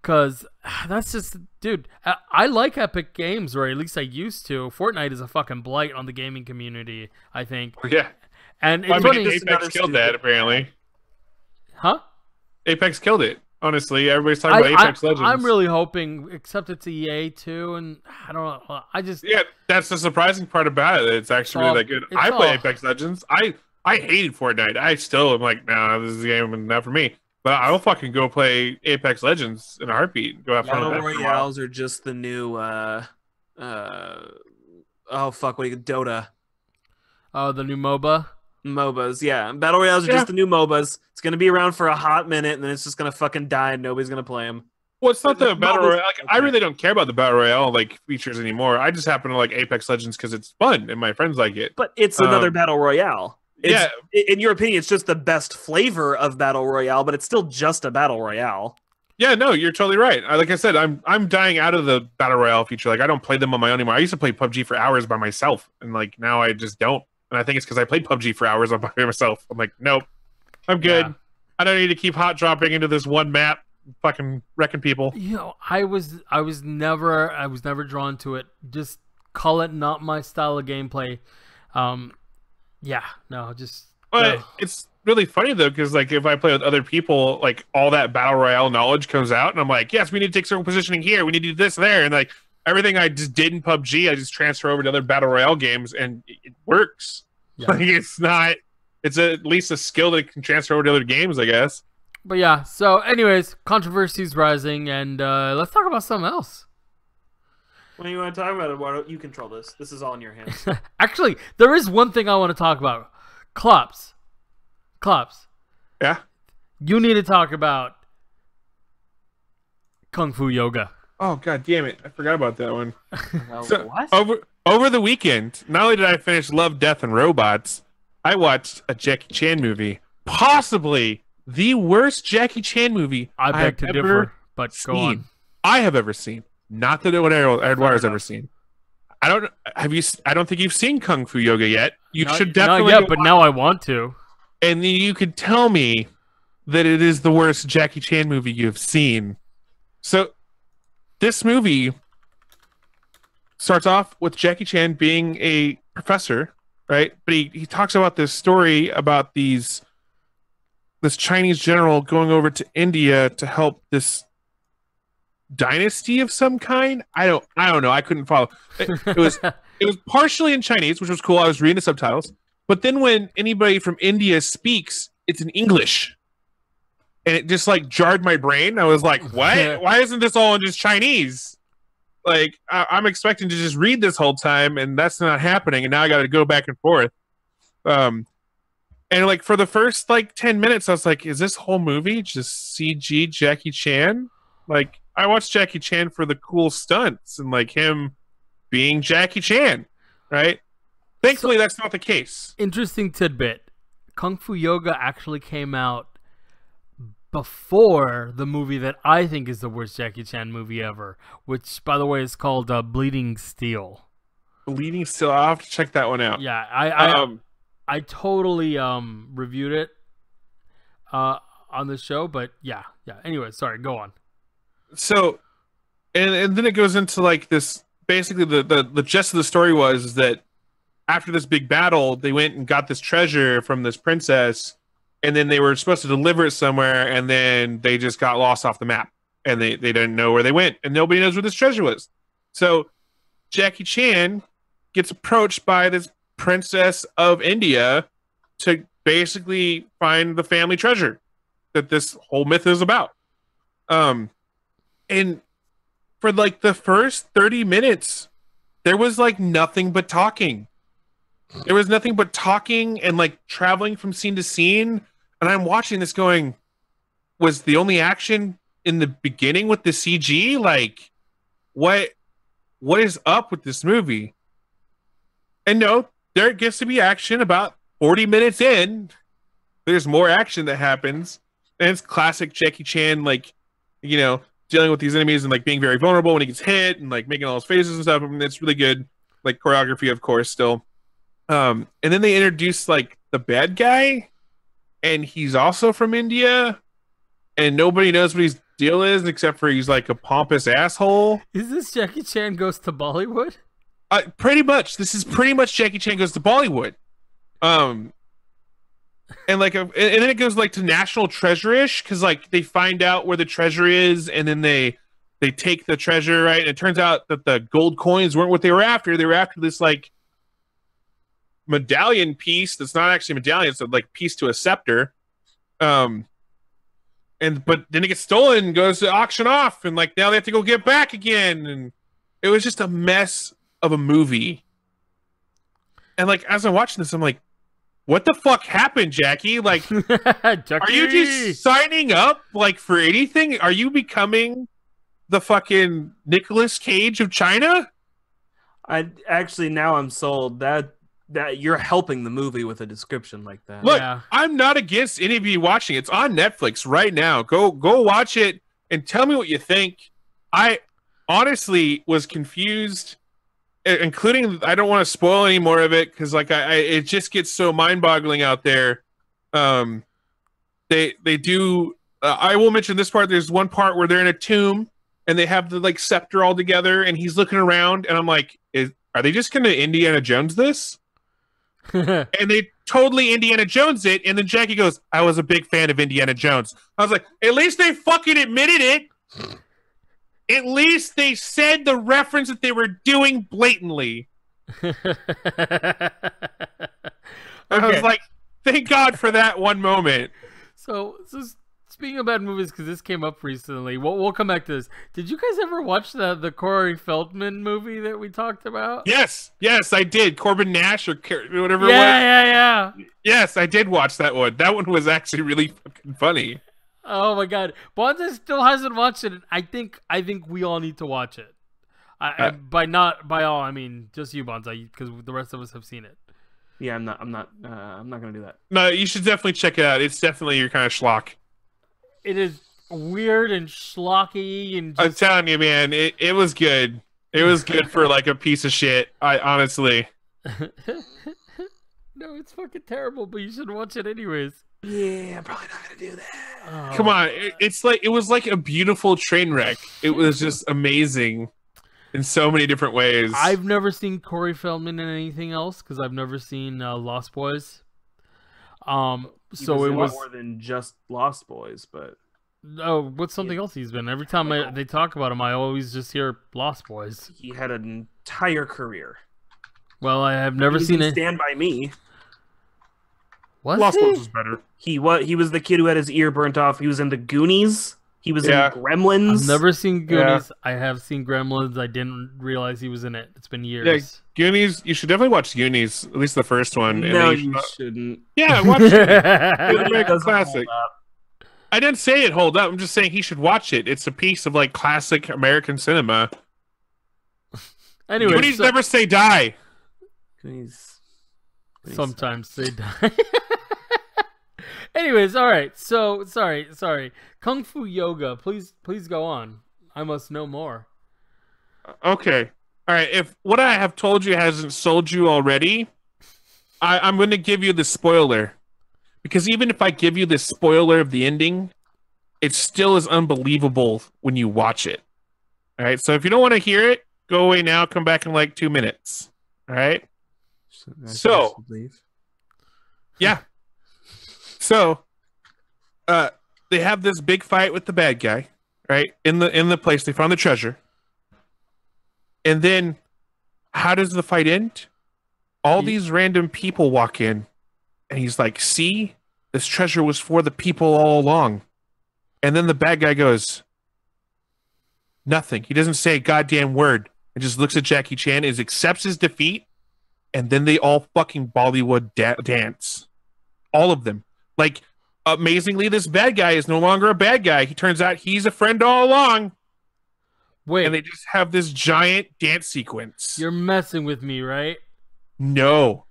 Cause that's just, dude, I like Epic Games, or at least I used to. Fortnite is a fucking blight on the gaming community, I think. Yeah. And I it's mean, funny. Apex killed that, apparently. Huh? Apex killed it. Honestly, everybody's talking about Apex Legends. I'm really hoping, except it's EA too, and I don't know. Yeah, that's the surprising part about it. It's actually really that good. I play Apex Legends. I hated Fortnite. I still am like, nah, this is a game not for me. But I'll fucking go play Apex Legends in a heartbeat. Go have fun with that. Battle Royales are just the new Dota. Oh, the new MOBA. MOBAs, yeah. Battle Royales are just the new MOBAs. It's gonna be around for a hot minute, and then it's just gonna fucking die, and nobody's gonna play them. Well, it's not the Battle Royale. Like, I really don't care about the Battle Royale like features anymore. I just happen to like Apex Legends because it's fun and my friends like it. But it's another Battle Royale. In your opinion, it's just the best flavor of Battle Royale, but it's still just a Battle Royale. Yeah, no, you're totally right. Like I said, I'm dying out of the Battle Royale feature. Like I don't play them on my own anymore. I used to play PUBG for hours by myself, and like now I just don't. And I think it's because I played PUBG for hours by myself. I'm like, nope, I'm good. Yeah. I don't need to keep hot dropping into this one map, fucking wrecking people. You know, I was never drawn to it. Just call it not my style of gameplay. Yeah, no, just. But it's really funny though, because like if I play with other people, like all that Battle Royale knowledge comes out, and I'm like, yes, we need to take circle positioning here. We need to do this there, and like. Everything I just did in PUBG, I just transfer over to other Battle Royale games, and it works. Yeah. Like it's at least a skill that can transfer over to other games, I guess. But yeah, so anyways, controversies rising, and let's talk about something else. When you want to talk about it, why don't you control this? This is all in your hands. Actually, there is one thing I want to talk about. Klops. Yeah? You need to talk about Kung Fu Yoga. Oh, god damn it. I forgot about that one. So, what? Over the weekend, not only did I finish Love, Death, and Robots, I watched a Jackie Chan movie. Possibly the worst Jackie Chan movie I beg to differ, but go on. I have ever seen. Not that Eduardo's ever seen. I don't think you've seen Kung Fu Yoga yet. You should definitely. Not yet, but now I want to. And you could tell me that it is the worst Jackie Chan movie you've seen. So... This movie starts off with Jackie Chan being a professor, right? But he talks about this story about this Chinese general going over to India to help this dynasty of some kind. I don't know. I couldn't follow. It was partially in Chinese, which was cool. I was reading the subtitles. But then when anybody from India speaks, it's in English. And it just like jarred my brain. I was like, what? Why isn't this all in just Chinese? Like, I'm expecting to just read this whole time, and that's not happening. And now I got to go back and forth. And like for the first like 10 minutes, I was like, is this whole movie just CG Jackie Chan? Like, I watched Jackie Chan for the cool stunts and like him being Jackie Chan, right? Thankfully, that's not the case. Interesting tidbit. Kung Fu Yoga actually came out before the movie that I think is the worst Jackie Chan movie ever, which, by the way, is called Bleeding Steel. Bleeding Steel. I'll have to check that one out. Yeah, I totally reviewed it on the show, but yeah. Anyway, sorry, go on. So, and then it goes into like this. Basically, the gist of the story was that after this big battle, they went and got this treasure from this princess. And then they were supposed to deliver it somewhere, and then they just got lost off the map. And they didn't know where they went, and nobody knows where this treasure was. So Jackie Chan gets approached by this princess of India to basically find the family treasure that this whole myth is about. And for like the first 30 minutes, there was like nothing but talking. There was nothing but talking and like traveling from scene to scene. And I'm watching this going, was the only action in the beginning with the CG? Like, what is up with this movie? And no, there gets to be action about 40 minutes in. There's more action that happens. And it's classic Jackie Chan, like, you know, dealing with these enemies and like being very vulnerable when he gets hit and like making all those faces and stuff. I mean, it's really good. Like choreography, of course, still. And then they introduce like the bad guy, and he's also from India, and nobody knows what his deal is except for he's like a pompous asshole. Is this Jackie Chan Goes to Bollywood? Pretty much. This is pretty much Jackie Chan Goes to Bollywood. And like, and then it goes like to National Treasure-ish, because like they find out where the treasure is, and then they take the treasure, right? And it turns out that the gold coins weren't what they were after. They were after this like medallion piece that's not actually a medallion, it's a like piece to a scepter. But then it gets stolen and goes to auction off, and like now they have to go get back again, and it was just a mess of a movie. And like as I'm watching this, I'm like, what the fuck happened, Jackie? Like, are you just signing up like for anything? Are you becoming the fucking Nicolas Cage of China? I actually, now I'm sold that you're helping the movie with a description like that. Look, Yeah. I'm not against any of you watching. It's on Netflix right now. Go watch it and tell me what you think. I honestly was confused, including, I don't want to spoil any more of it because like it just gets so mind-boggling out there. They do. I will mention this part. There's one part where they're in a tomb and they have the like scepter all together, and he's looking around, and I'm like, are they just going to Indiana Jones this? And they totally Indiana Jones it, and then Jackie goes, I was a big fan of Indiana Jones. I was like, at least they fucking admitted it. At least they said the reference that they were doing blatantly. I was like, thank God for that one moment. So speaking of bad movies, because this came up recently, we'll come back to this. Did you guys ever watch the Corey Feldman movie that we talked about? Yes, I did. Corbin Nash or whatever it was. Yeah. Yes, I did watch that one. That one was actually really fucking funny. Oh my god, Bonza still hasn't watched it. I think we all need to watch it. By all, I mean just you, Bonza, because the rest of us have seen it. Yeah, I'm not gonna do that. No, you should definitely check it out. It's definitely your kind of schlock. It is weird and schlocky and I'm telling you, man, it was good. It was good for like a piece of shit. I honestly. No, it's fucking terrible, but you should watch it anyways. Yeah, I'm probably not gonna do that. Oh, Come on, it was like a beautiful train wreck. It was just amazing in so many different ways. I've never seen Corey Feldman in anything else because I've never seen Lost Boys. So it was more than just Lost Boys, but what's something else he's been? Every time they talk about him, I always just hear Lost Boys. he had an entire career. Well, I have never He was seen in it. Stand By Me. Was Lost he? Boys was better. He was the kid who had his ear burnt off. He was in the Goonies. He was Yeah. in Gremlins. I've never seen Goonies. I have seen Gremlins. I didn't realize he was in it. It's been years. Yeah, Goonies. You should definitely watch Goonies, at least the first one. And No, then you shouldn't. Yeah, watch it. It's a It doesn't classic. hold up. I didn't say it hold up. I'm just saying he should watch it. It's a piece of like classic American cinema. Anyway, Goonies never say die. Goonies. sometimes they die. Anyways, all right. So sorry. Kung Fu Yoga. Please go on. I must know more. Okay. All right. If what I have told you hasn't sold you already, I'm going to give you the spoiler. Because even if I give you the spoiler of the ending, it still is unbelievable when you watch it. All right. So if you don't want to hear it, go away now. Come back in like 2 minutes. All right. So, yeah. So, they have this big fight with the bad guy, right? In the place they found the treasure, and then how does the fight end? All these random people walk in, and he's like, see, this treasure was for the people all along. And then the bad guy goes, nothing. He doesn't say a goddamn word. And just looks at Jackie Chan, and accepts his defeat, and then they all fucking Bollywood dance. All of them. Like, amazingly, this bad guy is no longer a bad guy. He turns out he's a friend all along. Wait, And they just have this giant dance sequence. you're messing with me, right? No,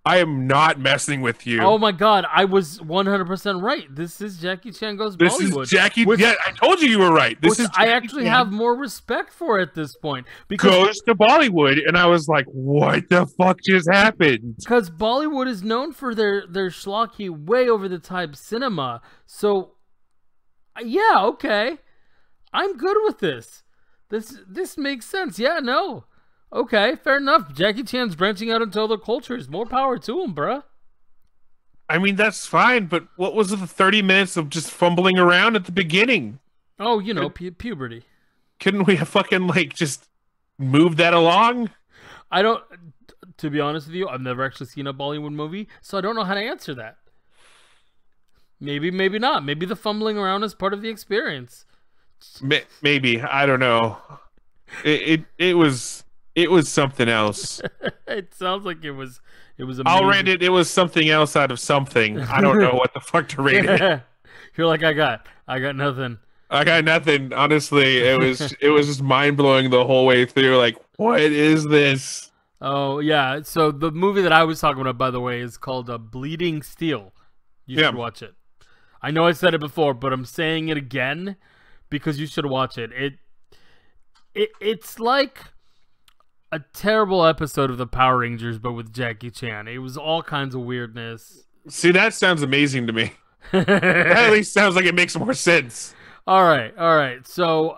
I am not messing with you. Oh my god, I was 100% right. This is Jackie Chan Goes This Bollywood. is Jackie. Which- Yeah, I told you were right. This which is I Jackie actually Chan have more respect for at this point because goes to Bollywood, and I was like, "What the fuck just happened?" Bollywood is known for their schlocky, way over the top cinema. So, yeah, okay, I'm good with this. This makes sense. Yeah, no, okay, fair enough. Jackie Chan's branching out into other cultures. More power to him, bruh. I mean, that's fine, but what was the 30 minutes of just fumbling around at the beginning? Oh, you know, puberty. Couldn't we have fucking like just moved that along? I don't. To be honest with you, I've never actually seen a Bollywood movie, so I don't know how to answer that. Maybe, maybe not. Maybe the fumbling around is part of the experience. Maybe, I don't know. It was something else. It sounds like it was amazing. I'll rate it. It was something else out of something. I don't know what the fuck to rate it. You're like, I got nothing. I got nothing. Honestly, it was just mind blowing the whole way through. Like, what is this? Oh yeah. So the movie that I was talking about, by the way, is called Bleeding Steel. You should watch it. I know I said it before, but I'm saying it again because you should watch it. It's like a terrible episode of the Power Rangers, but with Jackie Chan. It was all kinds of weirdness. See, that sounds amazing to me. That at least sounds like it makes more sense. All right. So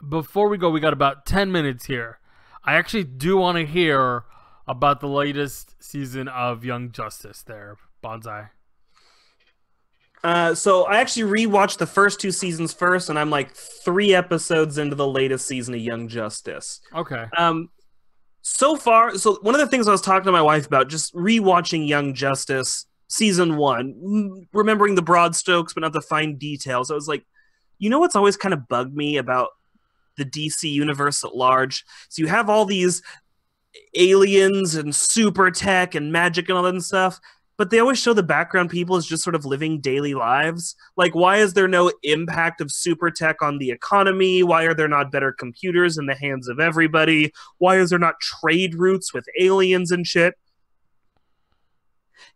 before we go, we got about 10 minutes here. I actually do want to hear about the latest season of Young Justice there, Bonsai. So I actually rewatched the first 2 seasons first, and I'm like 3 episodes into the latest season of Young Justice. Okay. So far, so one of the things I was talking to my wife about, just rewatching Young Justice season 1, remembering the broad strokes but not the fine details, I was like, you know what's always kind of bugged me about the DC universe at large? So you have all these aliens and super tech and magic and all that and stuff, but they always show the background people as just sort of living daily lives. Like, why is there no impact of super tech on the economy? Why are there not better computers in the hands of everybody? Why is there not trade routes with aliens and shit?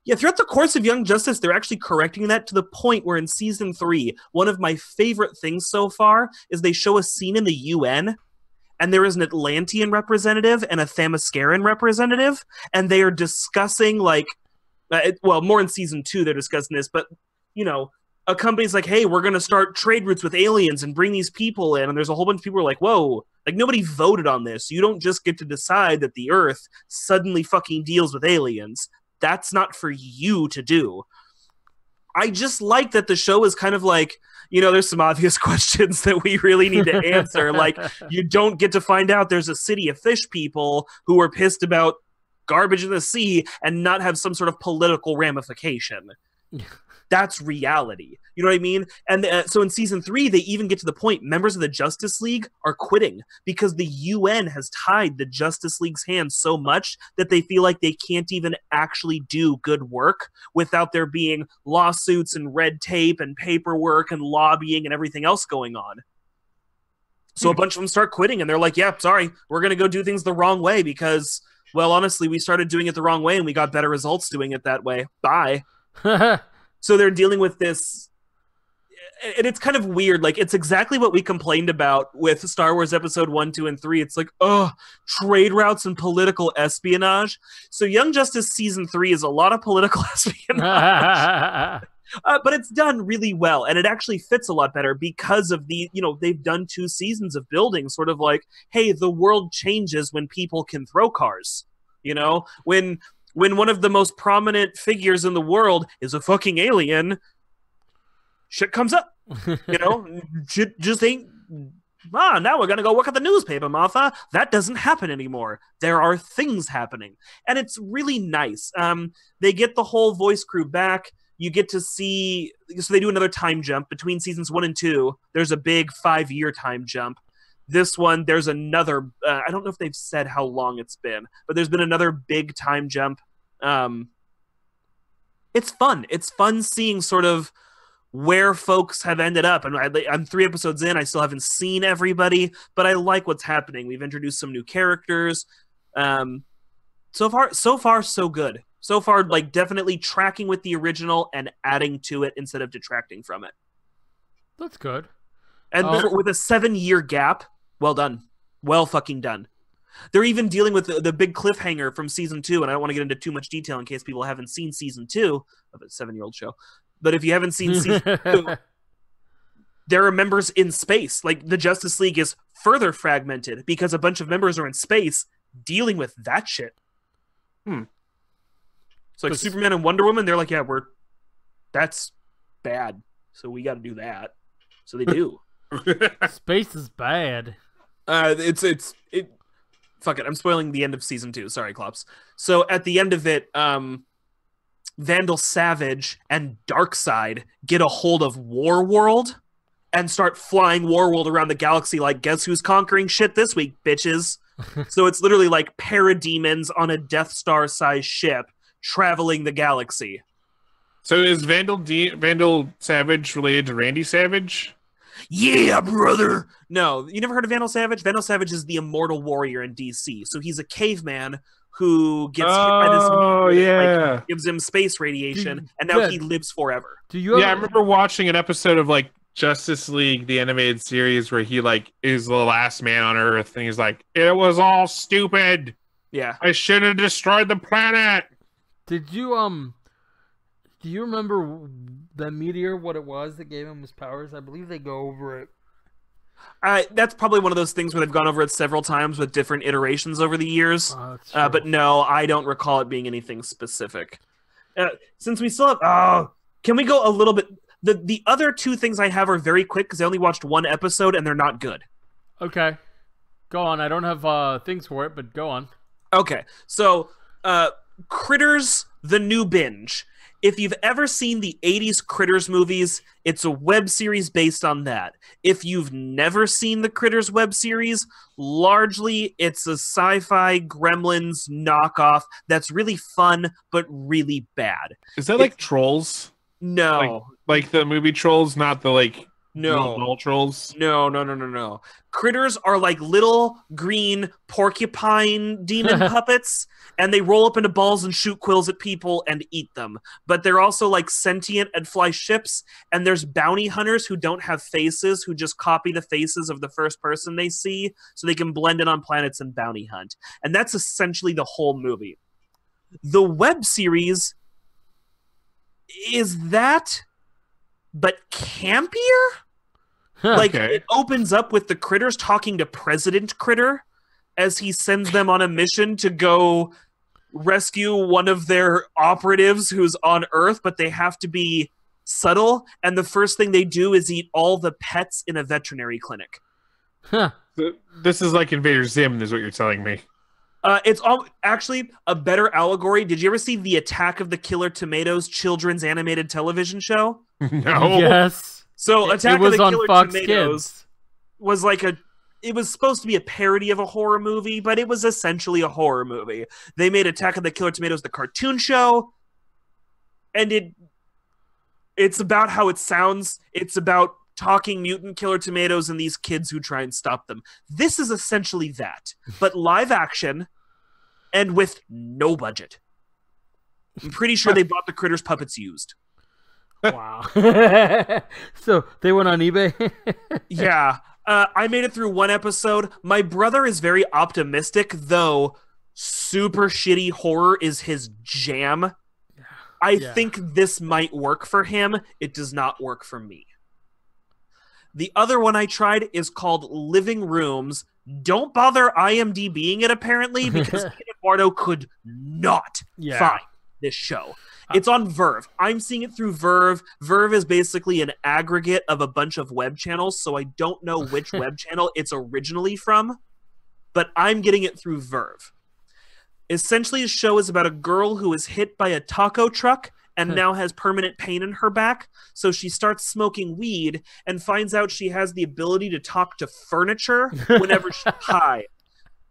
Yeah, throughout the course of Young Justice, they're actually correcting that to the point where in season 3, one of my favorite things so far is they show a scene in the UN, and there is an Atlantean representative and a Themysciran representative, and they are discussing, like, well, more in season 2 they're discussing this, but, you know, a company's like, hey, we're going to start trade routes with aliens and bring these people in, and there's a whole bunch of people who are like, whoa, like, nobody voted on this. You don't just get to decide that the Earth suddenly fucking deals with aliens. That's not for you to do. I just like that the show is kind of like, you know, there's some obvious questions that we really need to answer. Like, you don't get to find out there's a city of fish people who are pissed about garbage in the sea and not have some sort of political ramification. That's reality. You know what I mean? And so in season 3, they even get to the point members of the Justice League are quitting because the UN has tied the Justice League's hands so much that they feel like they can't even actually do good work without there being lawsuits and red tape and paperwork and lobbying and everything else going on. So a bunch of them start quitting, and they're like, yeah, sorry, we're going to go do things the wrong way because, well, honestly, we started doing it the wrong way and we got better results doing it that way. Bye. So they're dealing with this, and it's kind of weird. Like, it's exactly what we complained about with Star Wars Episode 1, 2, and 3. It's like, trade routes and political espionage. So Young Justice Season 3 is a lot of political espionage. But it's done really well, and it actually fits a lot better because of the, you know, they've done 2 seasons of building sort of like, hey, the world changes when people can throw cars. You know, when one of the most prominent figures in the world is a fucking alien, shit comes up. You know, shit just ain't now we're going to go work at the newspaper, Martha. That doesn't happen anymore. There are things happening. And it's really nice. They get the whole voice crew back. You get to see, so they do another time jump between seasons 1 and 2. There's a big 5-year time jump. This one, there's another, I don't know if they've said how long it's been, but there's been another big time jump. It's fun. It's fun seeing sort of where folks have ended up. And I'm 3 episodes in. I still haven't seen everybody, but I like what's happening. We've introduced some new characters. So far, so good. So far, like, definitely tracking with the original and adding to it instead of detracting from it. That's good. And with a 7-year gap, well done. Well fucking done. They're even dealing with the big cliffhanger from season 2, and I don't want to get into too much detail in case people haven't seen season 2 of a 7-year-old show. But if you haven't seen season 2, there are members in space. Like, the Justice League is further fragmented because a bunch of members are in space dealing with that shit. It's like Superman and Wonder Woman, they're like, yeah, that's bad, so we got to do that. So they do. Space is bad. Fuck it, I'm spoiling the end of season 2. Sorry, Klops. So at the end of it, Vandal Savage and Darkseid get a hold of Warworld and start flying Warworld around the galaxy like, guess who's conquering shit this week, bitches? So it's literally like parademons on a Death Star-sized ship traveling the galaxy. So is Vandal Savage related to Randy Savage? Yeah, brother! No, you never heard of Vandal Savage? Vandal Savage is the immortal warrior in DC. So he's a caveman who gets hit by this, like, gives him space radiation, and now he lives forever. I remember watching an episode of like Justice League, the animated series, where he like is the last man on Earth, and he's like, "It was all stupid. Yeah, I should have destroyed the planet." Did you do you remember the meteor? What it was that gave him his powers? I believe they go over it. That's probably one of those things where they've gone over it several times with different iterations over the years. But no, I don't recall it being anything specific. Since we still have, can we go a little bit? The other 2 things I have are very quick because I only watched 1 episode and they're not good. Okay, go on. I don't have things for it, but go on. Okay, so Critters: The New Binge. If you've ever seen the 80s Critters movies, it's a web series based on that. If you've never seen the Critters web series, largely it's a sci-fi Gremlins knockoff that's really fun but really bad. Is that like Trolls? No. Like the movie Trolls, not the like No. Trolls? No. Critters are like little green porcupine demon puppets, and they roll up into balls and shoot quills at people and eat them. But they're also like sentient and fly ships, and there's bounty hunters who don't have faces, who just copy the faces of the first person they see, so they can blend in on planets and bounty hunt. And that's essentially the whole movie. The web series is that, but campier? Like, it opens up with the Critters talking to President Critter as he sends them on a mission to go rescue one of their operatives who's on Earth, but they have to be subtle, and the first thing they do is eat all the pets in a veterinary clinic. This is like Invader Zim, is what you're telling me. It's actually a better allegory. Did you ever see the Attack of the Killer Tomatoes children's animated television show? No. Yes. So Attack of the Killer Fox Tomatoes Kids. was like it was supposed to be a parody of a horror movie, but it was essentially a horror movie. They made Attack of the Killer Tomatoes the cartoon show, and it's about how it sounds. It's about talking mutant killer tomatoes and these kids who try and stop them. This is essentially that, but live action and with no budget. I'm pretty sure they bought the Critters puppets used. Wow. So they went on eBay? Yeah. I made it through 1 episode. My brother is very optimistic, though super shitty horror is his jam. I think this might work for him. It does not work for me. The other one I tried is called Living Rooms. Don't bother IMDb'ing it, apparently, because Eduardo could not find this show. It's on Verve. I'm seeing it through Verve. Verve is basically an aggregate of a bunch of web channels, so I don't know which web channel it's originally from, but I'm getting it through Verve. Essentially, the show is about a girl who is hit by a taco truck and now has permanent pain in her back, so she starts smoking weed and finds out she has the ability to talk to furniture whenever she's high.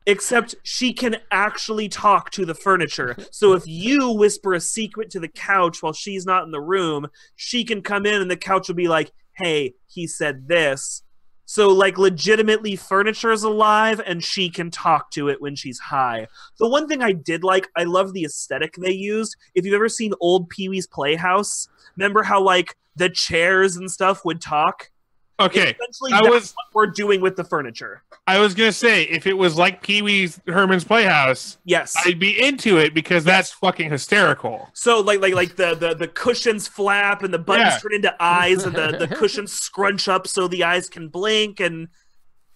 Except she can actually talk to the furniture. So if you whisper a secret to the couch while she's not in the room, she can come in and the couch will be like, hey, he said this. So, like, legitimately, furniture is alive, and she can talk to it when she's high. The one thing I did like, I love the aesthetic they used. If you've ever seen old Pee-wee's Playhouse, remember how, like, the chairs and stuff would talk? Okay, Essentially, that's what we're doing with the furniture. I was gonna say, if it was like Pee-wee's Herman's Playhouse, Yes, I'd be into it because that's fucking hysterical. so like the cushions flap and the buttons turn into eyes and the cushions scrunch up so the eyes can blink and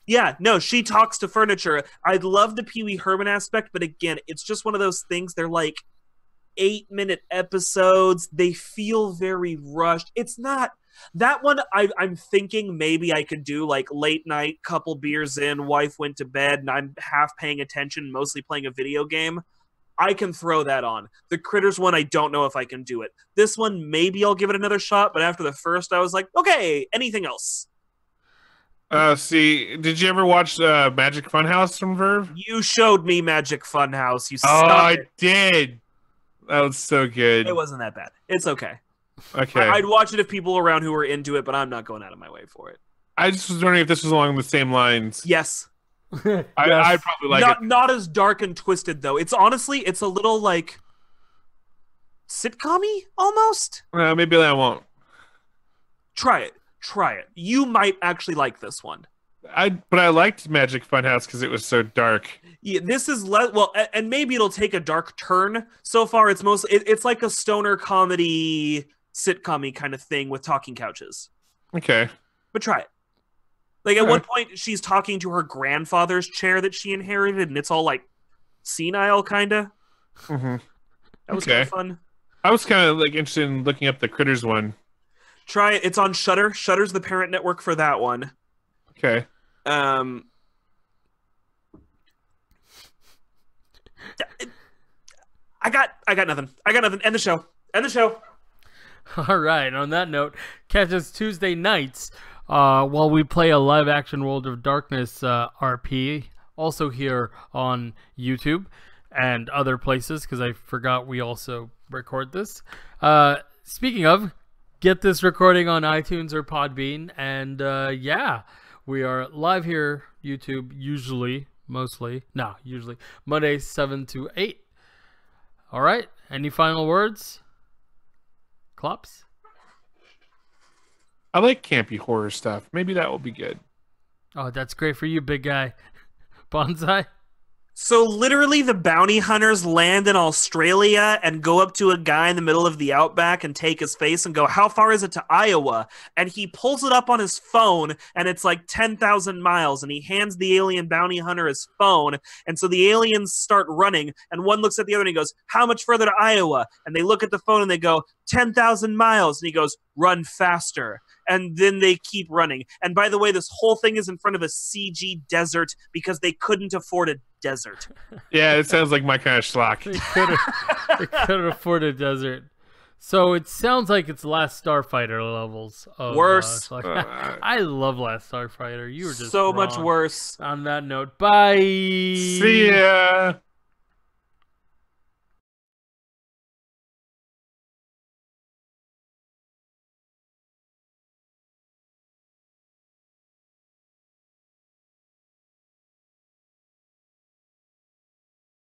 yeah, no, she talks to furniture. I love the Pee-wee Herman aspect, but again, it's just one of those things. They're like 8-minute episodes. They feel very rushed. It's not. That one, I'm thinking maybe I could do like late night, couple beers in, wife went to bed, and I'm half paying attention, mostly playing a video game. I can throw that on. The Critters one, I don't know if I can do it. This one, maybe I'll give it another shot, but after the first, I was like, okay, anything else? See, did you ever watch Magic Funhouse from Verve? You showed me Magic Funhouse. You Oh, stuck I it. did. That was so good. It wasn't that bad. It's okay. Okay. I'd watch it if people were around who were into it, but I'm not going out of my way for it. I just was wondering if this was along the same lines. Yes. I'd probably like it. Not as dark and twisted though. It's honestly, it's a little like sitcom-y almost. Maybe I won't. Try it. You might actually like this one. But I liked Magic Funhouse because it was so dark. Yeah, this is well, and maybe it'll take a dark turn. So far, it's mostly it's like a stoner comedy sitcom-y kind of thing with talking couches. Okay. But try it. Like at one point, she's talking to her grandfather's chair that she inherited, and it's all like senile, kind of. Mm-hmm. That was kind of fun. I was kind of like interested in looking up the Critters one. Try it. It's on Shudder. Shudder's the parent network for that one. Okay. I got nothing. End the show. All right. On that note, catch us Tuesday nights while we play a live-action World of Darkness RP, also here on YouTube and other places, because I forgot we also record this. Speaking of, get this recording on iTunes or Podbean, and yeah, we are live here, YouTube, usually Mondays 7 to 8. All right. Any final words? Klops? I like campy horror stuff. Maybe that will be good. Oh, that's great for you, big guy. Bonsai? So literally the bounty hunters land in Australia and go up to a guy in the middle of the outback and take his face and go, how far is it to Iowa? And he pulls it up on his phone and it's like 10,000 miles and he hands the alien bounty hunter his phone. And so the aliens start running and one looks at the other and he goes, how much further to Iowa? And they look at the phone and they go, 10,000 miles. And he goes, run faster. And then they keep running. And by the way, this whole thing is in front of a CG desert because they couldn't afford a desert. Yeah, it sounds like my kind of schlock. They couldn't afford a desert. So it sounds like it's Last Starfighter levels. Of, worse. I love Last Starfighter. You were just so wrong. much worse. On that note, bye. See ya.